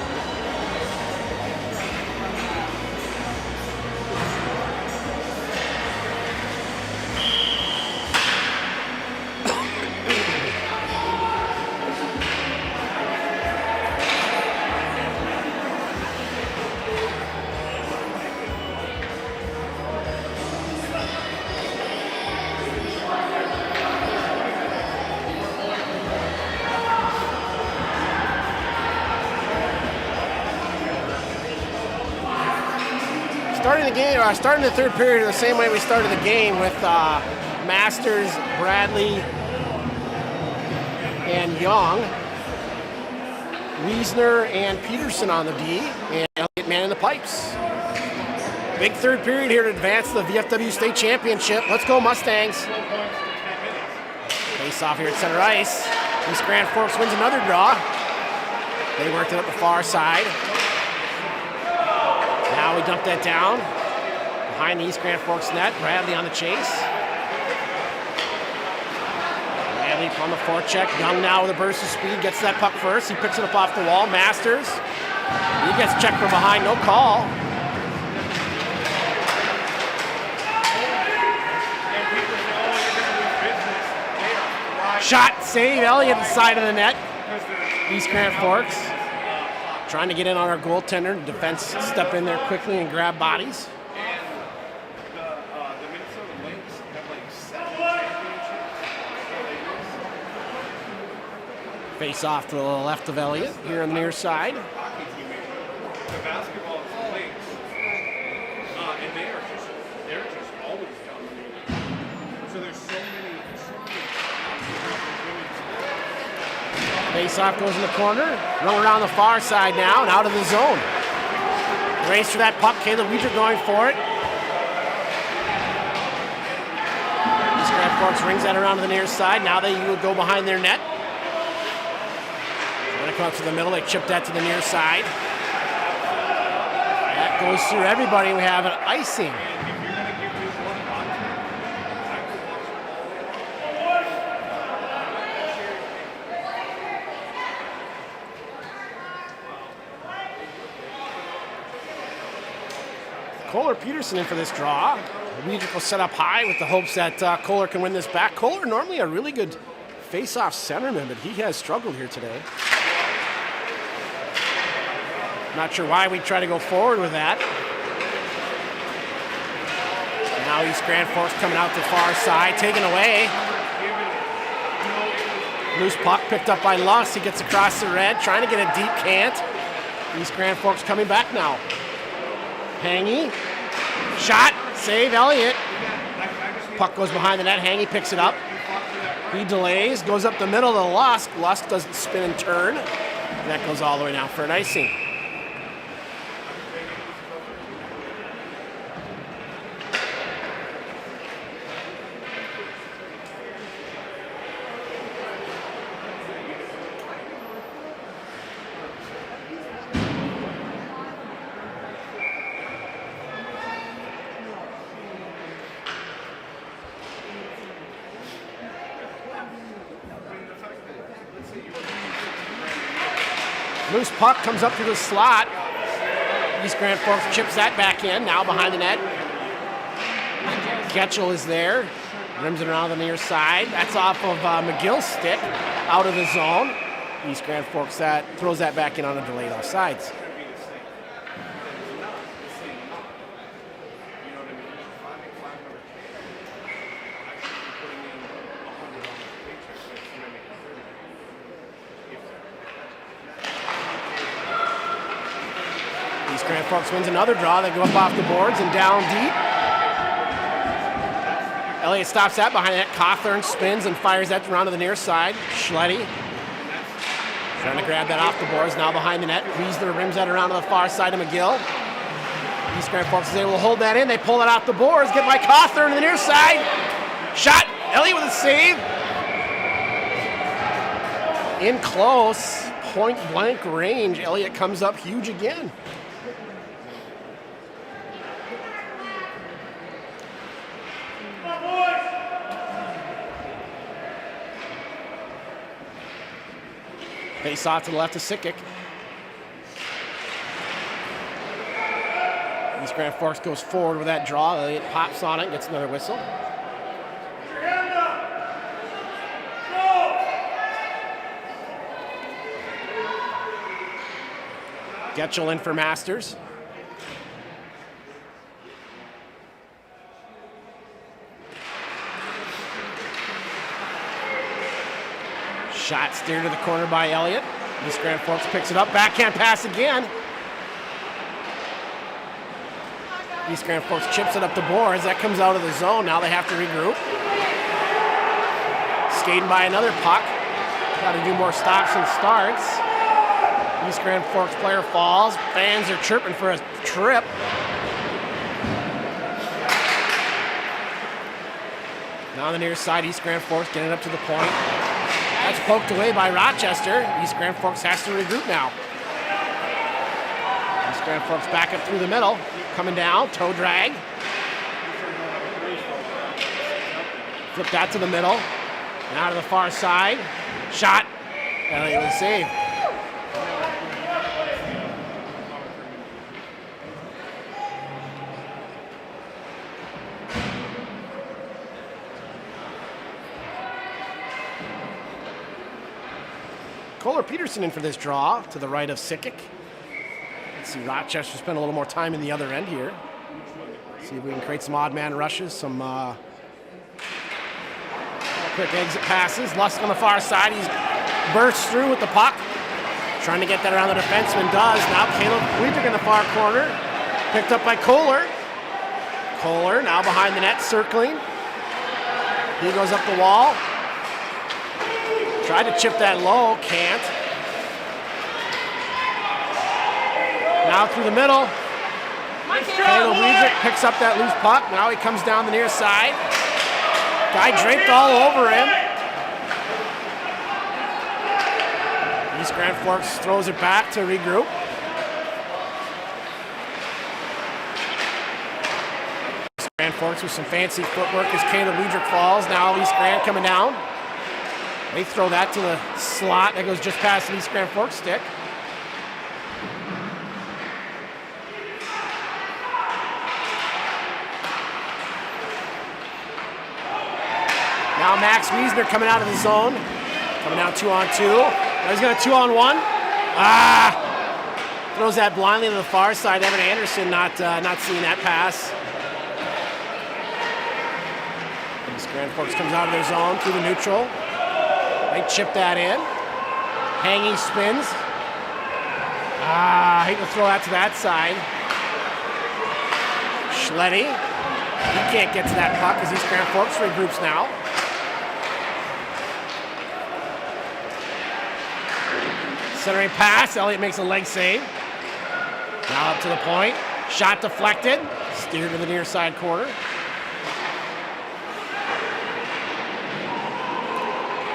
Starting the third period the same way we started the game with Masters, Bradley, and Young, Wiesner and Peterson on the D, and Elliott manning the pipes. Big third period here to advance the VFW State Championship. Let's go Mustangs. Face off here at center ice. East Grand Forks wins another draw. They worked it up the far side. Now we dump that down. Behind the East Grand Forks net, Bradley on the chase. Bradley on the forecheck. Young now with a burst of speed, gets that puck first. He picks it up off the wall. Masters. He gets checked from behind, no call. Shot, save, Elliott inside of the net. East Grand Forks trying to get in on our goaltender. Defense step in there quickly and grab bodies. Face off to the left of Elliott here on the near side. The basketball plays, and they're just always dominating. So there's so many. Face off goes in the corner. Run around the far side now and out of the zone. Race for that puck. Caleb Weidrich going for it. East Grand Forks rings that around to the near side. Now they will go behind their net. Come up to the middle, they chip that to the near side. That goes through everybody. We have an icing. Kohler Peterson in for this draw. Weidrich will set up high with the hopes that Kohler can win this back. Kohler normally a really good face-off centerman, but he has struggled here today. Not sure why we try to go forward with that. Now East Grand Forks coming out the far side, taken away. Loose puck picked up by Luss. He gets across the red, trying to get a deep cant. East Grand Forks coming back now. Hangy, shot, save Elliott. Puck goes behind the net. Hangy picks it up. He delays, goes up the middle to Lusk. Lusk doesn't spin and turn. And that goes all the way down for an icing. Loose puck comes up through the slot. East Grand Forks chips that back in, now behind the net. Getchell is there, rims it around the near side. That's off of McGill's stick, out of the zone. East Grand Forks throws that back in on a delayed offsides. Grand Forks wins another draw. They go up off the boards and down deep. Elliott stops that behind that. Cawthorn spins and fires that around to the near side. Schletty Trying to grab that off the boards. Now behind the net. Wiesner rims that around to the far side of McGill. East Grand Forks is able to hold that in. They pull it off the boards. Get by Cawthorn to the near side. Shot. Elliott with a save. In close. Point blank range. Elliott comes up huge again. Face off to the left of Sickick. East Grand Forks goes forward with that draw. Elliott pops on it, gets another whistle. Getchell in for Masters. Shot steered to the corner by Elliott. East Grand Forks picks it up. Backhand pass again. East Grand Forks chips it up the boards. That comes out of the zone. Now they have to regroup. Skating by another puck. Got to do more stops and starts. East Grand Forks player falls. Fans are chirping for a trip. Now on the near side, East Grand Forks getting it up to the point. That's poked away by Rochester. East Grand Forks has to regroup now. East Grand Forks back up through the middle. Coming down, toe drag. Flip that to the middle. Now to the far side. Shot. Elliott with a save. Kohler Peterson in for this draw to the right of Sickick. Let's see, Rochester spent a little more time in the other end here. See if we can create some odd man rushes, some quick exit passes. Lusk on the far side, he's bursts through with the puck. Trying to get that around the defenseman, does. Now Caleb Weidrich in the far corner. Picked up by Kohler. Kohler now behind the net, circling. He goes up the wall. Tried to chip that low, can't. Now through the middle. Caleb Weidrich picks up that loose puck. Now he comes down the near side. Guy draped all over him. East Grand Forks throws it back to regroup. East Grand Forks with some fancy footwork as Caleb Weidrich falls. Now East Grand coming down. They throw that to the slot that goes just past the East Grand Forks stick. Now Max Wiesner coming out of the zone. Coming out 2-on-2. Now he's got a 2-on-1. Throws that blindly to the far side. Evan Anderson not seeing that pass. East Grand Forks comes out of their zone through the neutral. They chip that in. Hanging spins. I hate to throw that to that side. Schletty. He can't get to that puck as East Grand Forks regroups now. Centering pass. Elliott makes a leg save. Now up to the point. Shot deflected. Steered to the near side corner.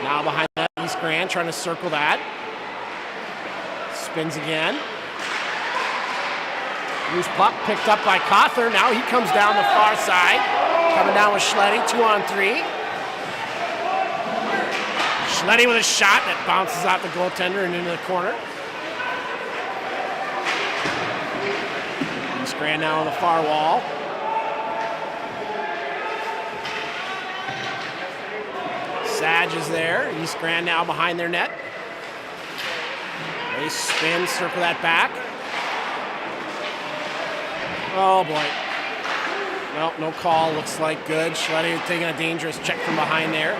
Now behind that, East Grand trying to circle that. Spins again. Loose puck picked up by Cawthorn. Now he comes down the far side. Coming down with Schletty, 2-on-3. Schletty with a shot that bounces off the goaltender and into the corner. East Grand now on the far wall. Sage is there. East Grand now behind their net. They spin, circle that back. Oh boy. Well, no call. Looks like good. Schletty taking a dangerous check from behind there.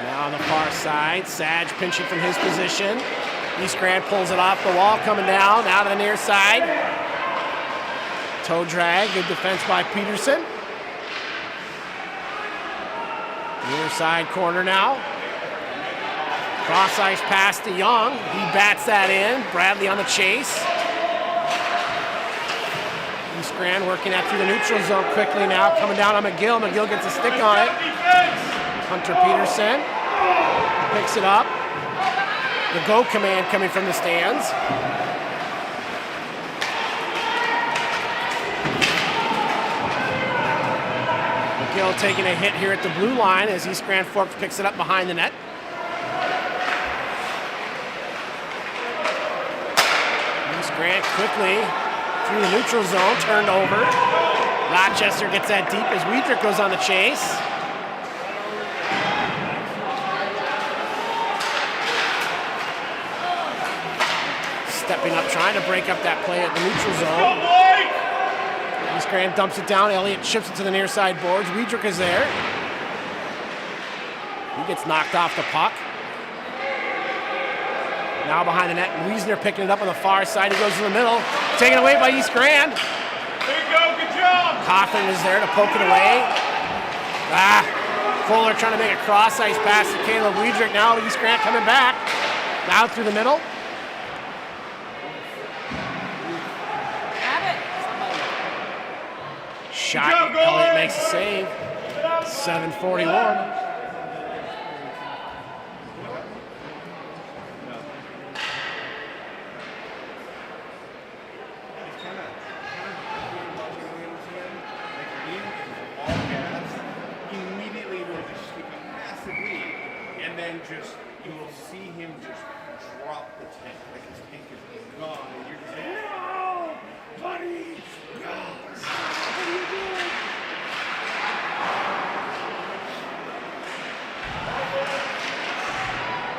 Now on the far side, Sage pinching from his position. East Grand pulls it off the wall, coming down, out of the near side. Toe drag, good defense by Peterson. Near side corner now. Cross ice pass to Young. He bats that in. Bradley on the chase. East Grand working that through the neutral zone quickly now. Coming down on McGill. McGill gets a stick on it. Hunter Peterson picks it up. The go command coming from the stands. McGill taking a hit here at the blue line as East Grand Forks picks it up behind the net. East Grand quickly through the neutral zone, turned over. Rochester gets that deep as Weidrich goes on the chase. Stepping up, trying to break up that play at the neutral zone. East Grand dumps it down. Elliott chips it to the near side boards. Weidrich is there. He gets knocked off the puck. Now behind the net, Wiesner picking it up on the far side. He goes to the middle. Taken away by East Grand. There you go, good job. Coughlin is there to poke it away. Kohler trying to make a cross ice pass to Caleb Weidrich. Now East Grand coming back. Now through the middle. Shot. Elliott makes a save. 7:41. Just you'll see him just drop the tank, like his tank is gone, and you're just like, no, buddy, no, what are you doing?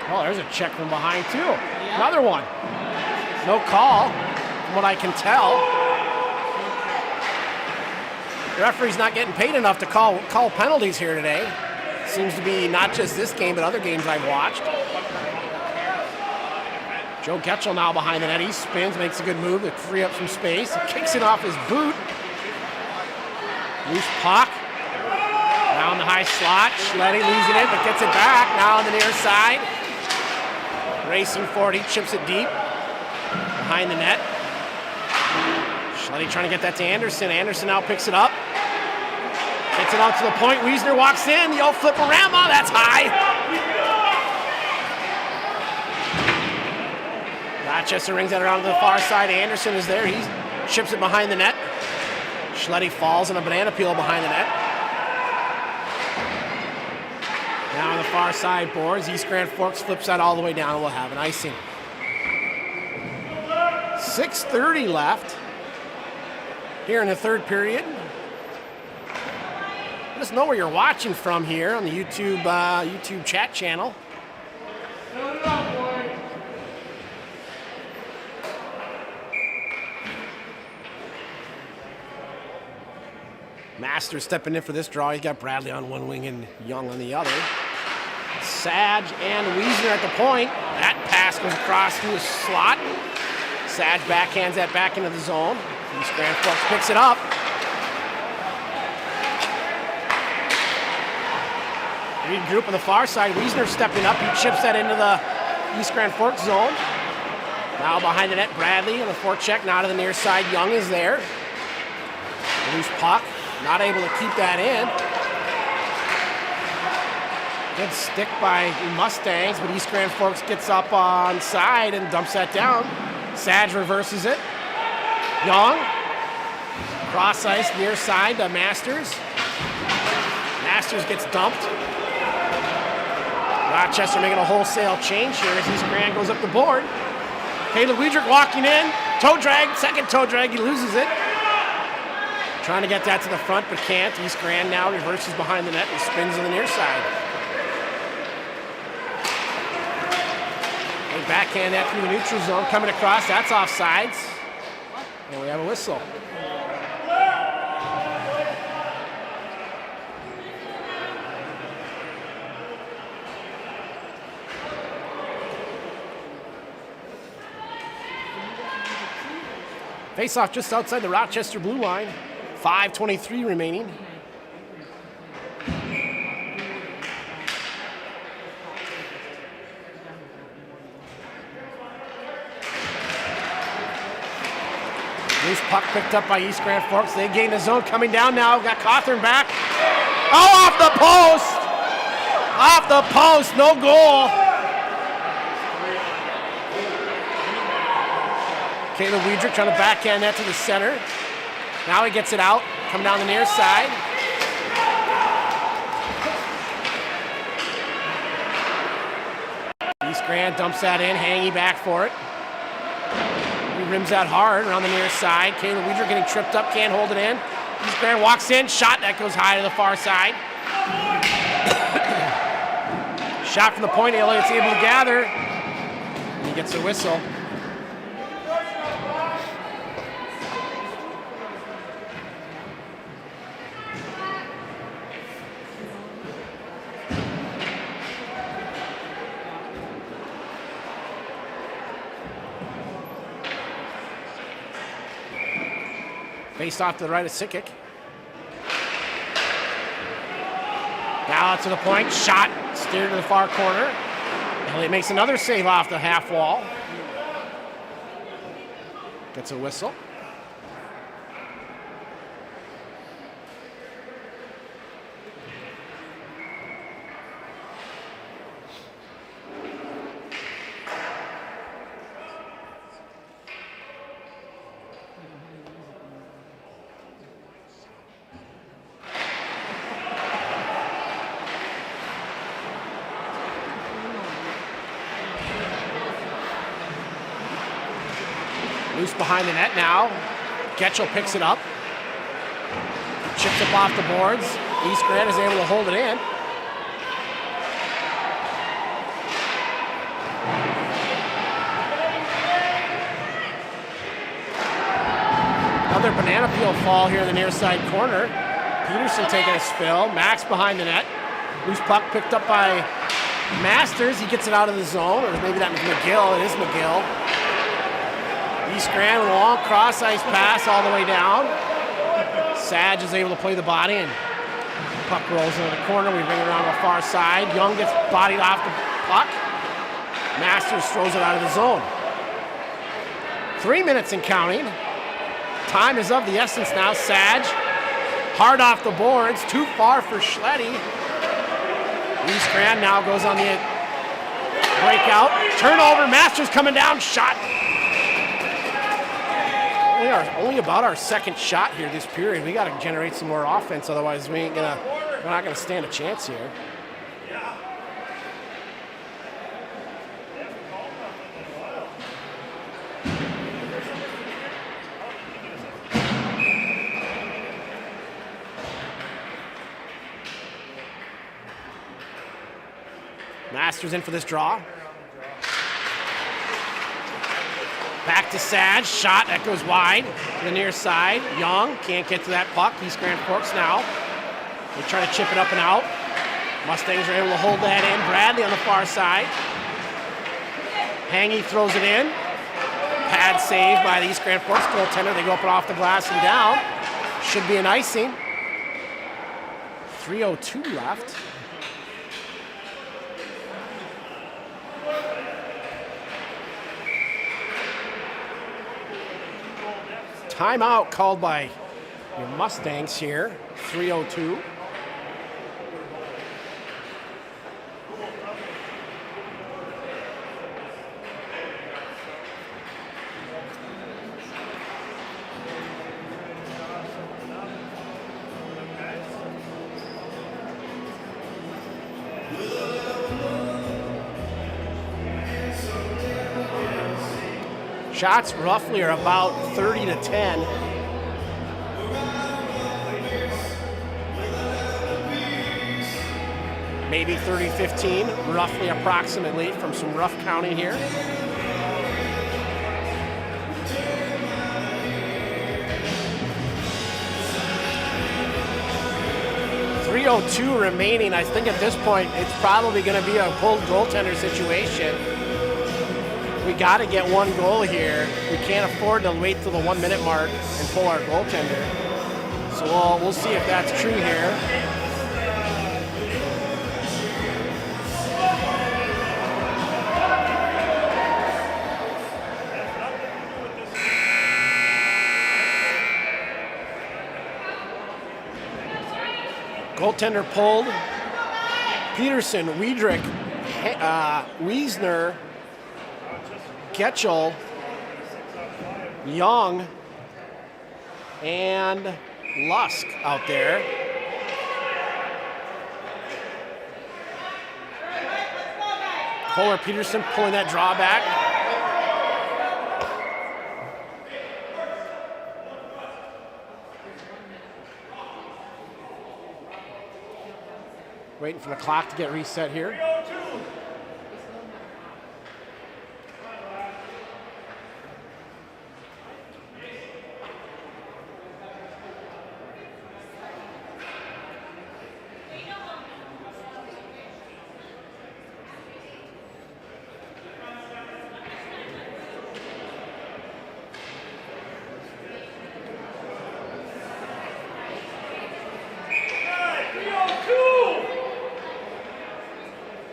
Oh, there's a check from behind too. Yeah. Another one. No call, from what I can tell. The referee's not getting paid enough to call penalties here today. Seems to be not just this game, but other games I've watched. Joe Getchell now behind the net. He spins, makes a good move to free up some space. He kicks it off his boot. Loose puck. Now in the high slot. Schletty losing it, but gets it back. Now on the near side. Racing forward, he chips it deep. Behind the net. Schletty trying to get that to Anderson. Anderson now picks it up. Gets it out to the point. Wiesner walks in. The old flip-a-rama. That's high. Rochester rings that around to the far side. Anderson is there. He chips it behind the net. Schletty falls in a banana peel behind the net. Now on the far side boards. East Grand Forks flips that all the way down. We'll have an icing. 6:30 left here in the third period. Let us know where you're watching from here on the YouTube chat channel. Masters stepping in for this draw. He's got Bradley on one wing and Young on the other. Sage and Wiesner at the point. That pass goes across through the slot. Sage backhands that back into the zone. East Grand Forks picks it up. Reed group on the far side. Wiesner stepping up. He chips that into the East Grand Forks zone. Now behind the net, Bradley on the forecheck. Now to the near side. Young is there. Loose puck. Not able to keep that in. Good stick by Mustangs, but East Grand Forks gets up on side and dumps that down. Sage reverses it. Young. Cross ice near side to Masters. Masters gets dumped. Rochester making a wholesale change here as East Grand goes up the board. Caleb Weidrich walking in. Toe drag, second toe drag, he loses it. Trying to get that to the front, but can't. East Grand now reverses behind the net and spins on the near side. They backhand that through the neutral zone, coming across, that's offsides. And we have a whistle. Face-off just outside the Rochester blue line. 5:23 remaining. Loose puck picked up by East Grand Forks. They gain the zone. Coming down now. Got Cawthorn back. Oh, off the post! Off the post. No goal. Caleb Weidrich trying to backhand that to the center. Now he gets it out. Coming down the near side. East Grand dumps that in. Hangy back for it. He rims that hard around the near side. Caleb Weidrich getting tripped up. Can't hold it in. East Grand walks in. Shot that goes high to the far side. Shot from the point. Elliott's able to gather. And he gets a whistle. Faced off to the right of Sikic. Now out to the point. Shot. Steered to the far corner. Elliott makes another save off the half wall. Gets a whistle. Loose behind the net now. Getchell picks it up. Chips up off the boards. East Grand is able to hold it in. Another banana peel fall here in the near side corner. Peterson taking a spill. Max behind the net. Loose puck picked up by Masters. He gets it out of the zone. Or maybe that was McGill. It is McGill. East Grand with a long cross-ice pass all the way down. Sage is able to play the body, and puck rolls into the corner. We bring it around to the far side. Young gets bodied off the puck. Masters throws it out of the zone. 3 minutes and counting. Time is of the essence now. Sage, hard off the boards, too far for Schletty. East Grand now goes on the breakout. Turnover, Masters coming down, shot. We are only about our second shot here this period. We got to generate some more offense, otherwise we're not gonna stand a chance here. Masters in for this draw. Back to Sage, shot that goes wide to the near side. Young can't get to that puck. East Grand Forks now. They try to chip it up and out. Mustangs are able to hold that in. Bradley on the far side. Hangy throws it in. Pad save by the East Grand Forks goaltender. They go up and off the glass and down. Should be an icing. 3:02 left. Timeout called by your Mustangs here. 3:02. Shots roughly are about 30-10. Maybe 30-15, roughly approximately, from some rough counting here. .302 remaining. I think at this point it's probably going to be a pulled goaltender situation. We got to get one goal here. We can't afford to wait till the 1 minute mark and pull our goaltender. So we'll see if that's true here. Goaltender pulled. Peterson, Wiedrich, Wiesner, Getchell, Young, and Lusk out there. Kohler Peterson pulling that draw back. Waiting for the clock to get reset here.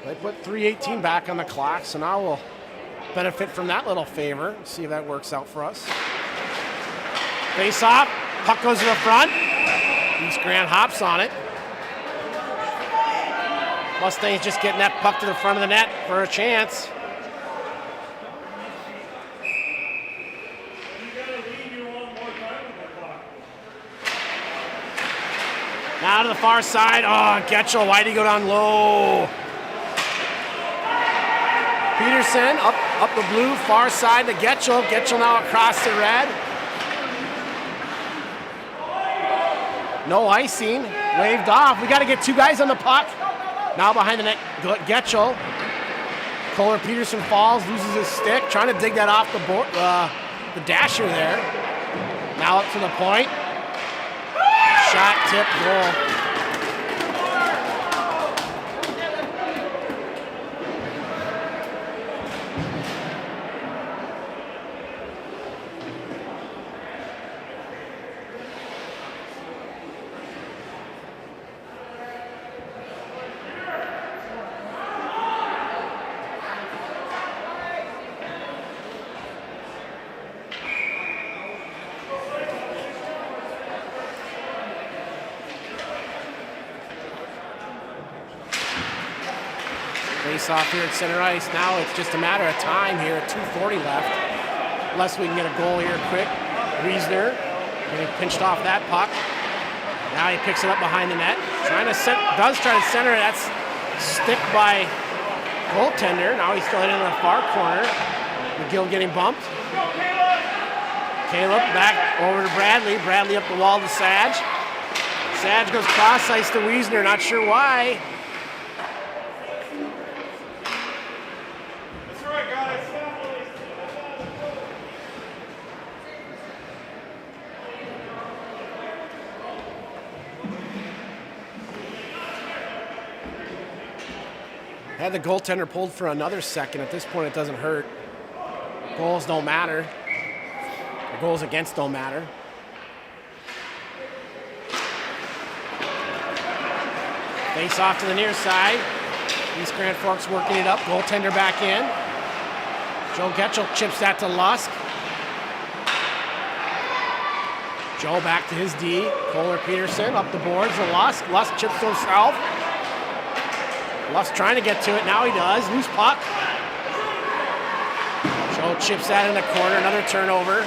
They put 3:18 back on the clock, so now we'll benefit from that little favor. See if that works out for us. Face off, puck goes to the front. East Grand hops on it. Mustangs just getting that puck to the front of the net for a chance. Now to the far side. Oh, Getchell, why'd he go down low? Peterson up the blue, far side to Getchell. Getchell now across the red. No icing, waved off. We got to get two guys on the puck. Now behind the net, Getchell. Kohler Peterson falls, loses his stick, trying to dig that off the board, the dasher there. Now up to the point. Shot, tip, goal. Face off here at center ice. Now it's just a matter of time here at 2:40 left. Unless we can get a goal here quick. Wiesner getting pinched off that puck. Now he picks it up behind the net. Does try to center it. That's stick by goaltender. Now he's still in the far corner. McGill getting bumped. Caleb back over to Bradley. Bradley up the wall to Sage. Sage goes cross ice to Wiesner. Not sure why. Had the goaltender pulled for another second. At this point, it doesn't hurt. Goals don't matter. The goals against don't matter. Face off to the near side. East Grand Forks working it up. Goaltender back in. Joe Getchell chips that to Lusk. Joe back to his D. Kohler Peterson up the boards to Lusk. Lusk chips to himself. Lusk trying to get to it. Now he does. Loose puck. Joe chips that in the corner. Another turnover.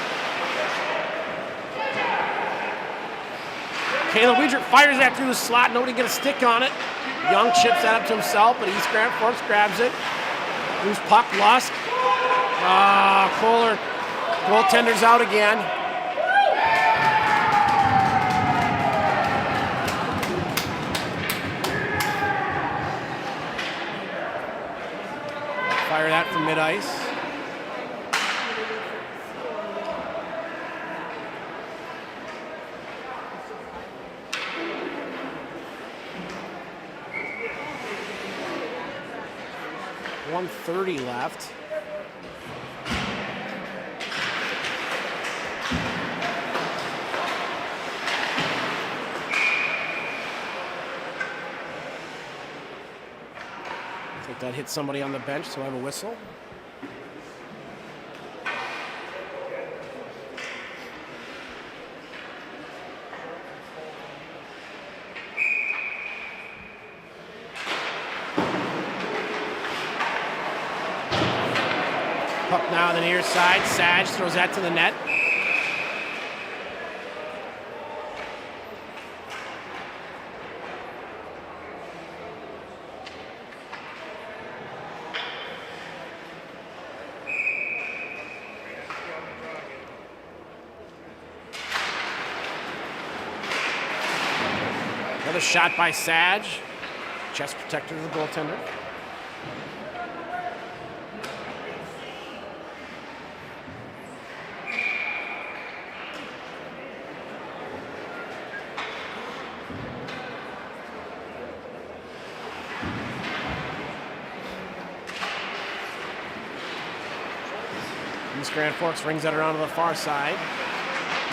Caleb Wiedrich fires that through the slot. Nobody get a stick on it. Young chips that up to himself, but East Grand Forks grabs it. Loose puck. Lusk. Kohler. Goaltender's out again. Fire that from mid-ice. .130 left. I think that hit somebody on the bench, so I have a whistle. Puck now on the near side. Sag throws that to the net. Another shot by Sag. Chest protector to the goaltender. East Grand Forks rings that around to the far side.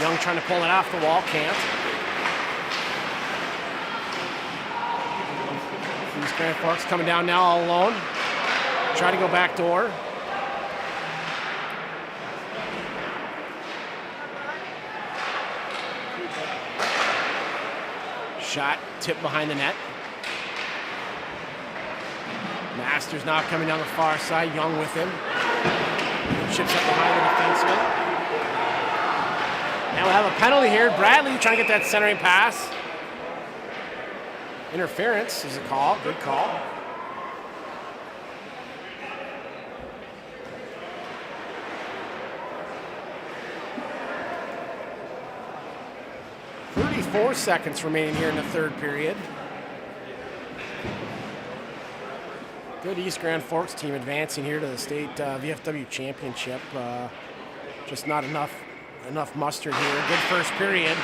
Young trying to pull it off the wall, can't. East Grand Forks coming down now all alone. Try to go back door. Shot tipped behind the net. Masters now coming down the far side. Young with him. Chips up behind the defenseman. Now we'll have a penalty here. Bradley trying to get that centering pass. Interference is a call. Good call. .34 seconds remaining here in the third period. Good East Grand Forks team advancing here to the state VFW championship. Just not enough mustard here. Good first period.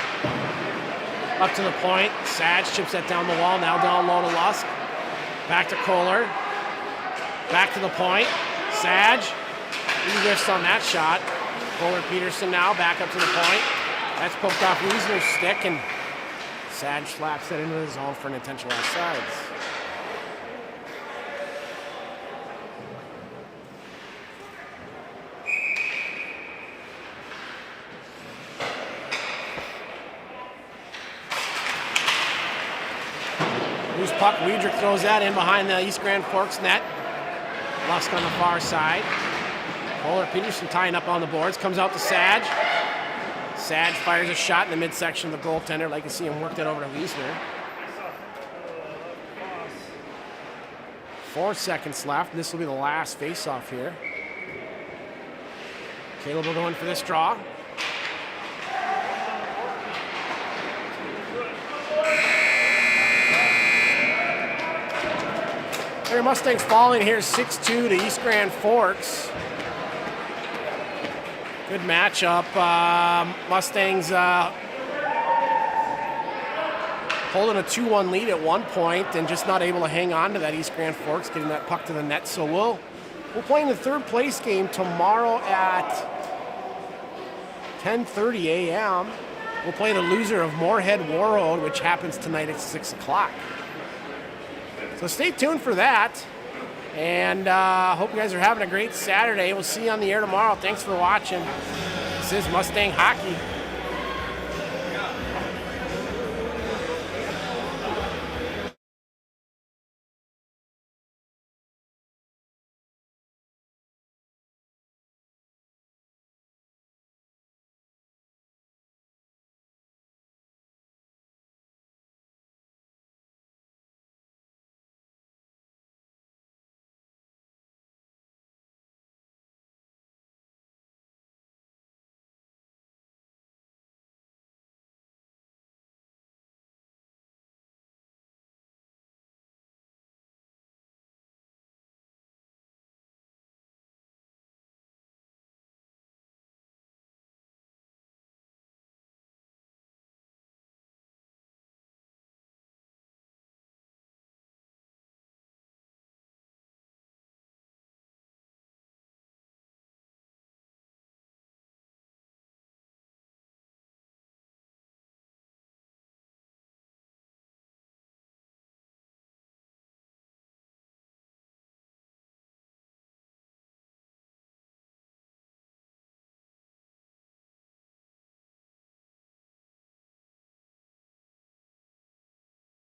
Up to the point. Sag chips that down the wall. Now down low to Lusk. Back to Kohler. Back to the point. Sag. He whiffs on that shot. Kohler Peterson now back up to the point. That's poked off Wiesner's stick, and Sag slaps it into the zone for an intentional offsides. Loose puck, Weidrich throws that in behind the East Grand Forks net. Lusk on the far side. Kohler Peterson tying up on the boards, comes out to Sag. Sag fires a shot in the midsection of the goaltender. Like to see him work that over to Wiesner. 4 seconds left, and this will be the last face-off here. Caleb will go in for this draw. Their Mustangs falling here 6-2 to East Grand Forks. Good matchup. Mustangs holding a 2-1 lead at one point and just not able to hang on to that East Grand Forks, getting that puck to the net. So we'll play in the third place game tomorrow at 10:30 a.m. We'll play the loser of Moorhead Warroad, which happens tonight at 6 o'clock. So stay tuned for that. And hope you guys are having a great Saturday. We'll see you on the air tomorrow. Thanks for watching. This is Mustang Hockey.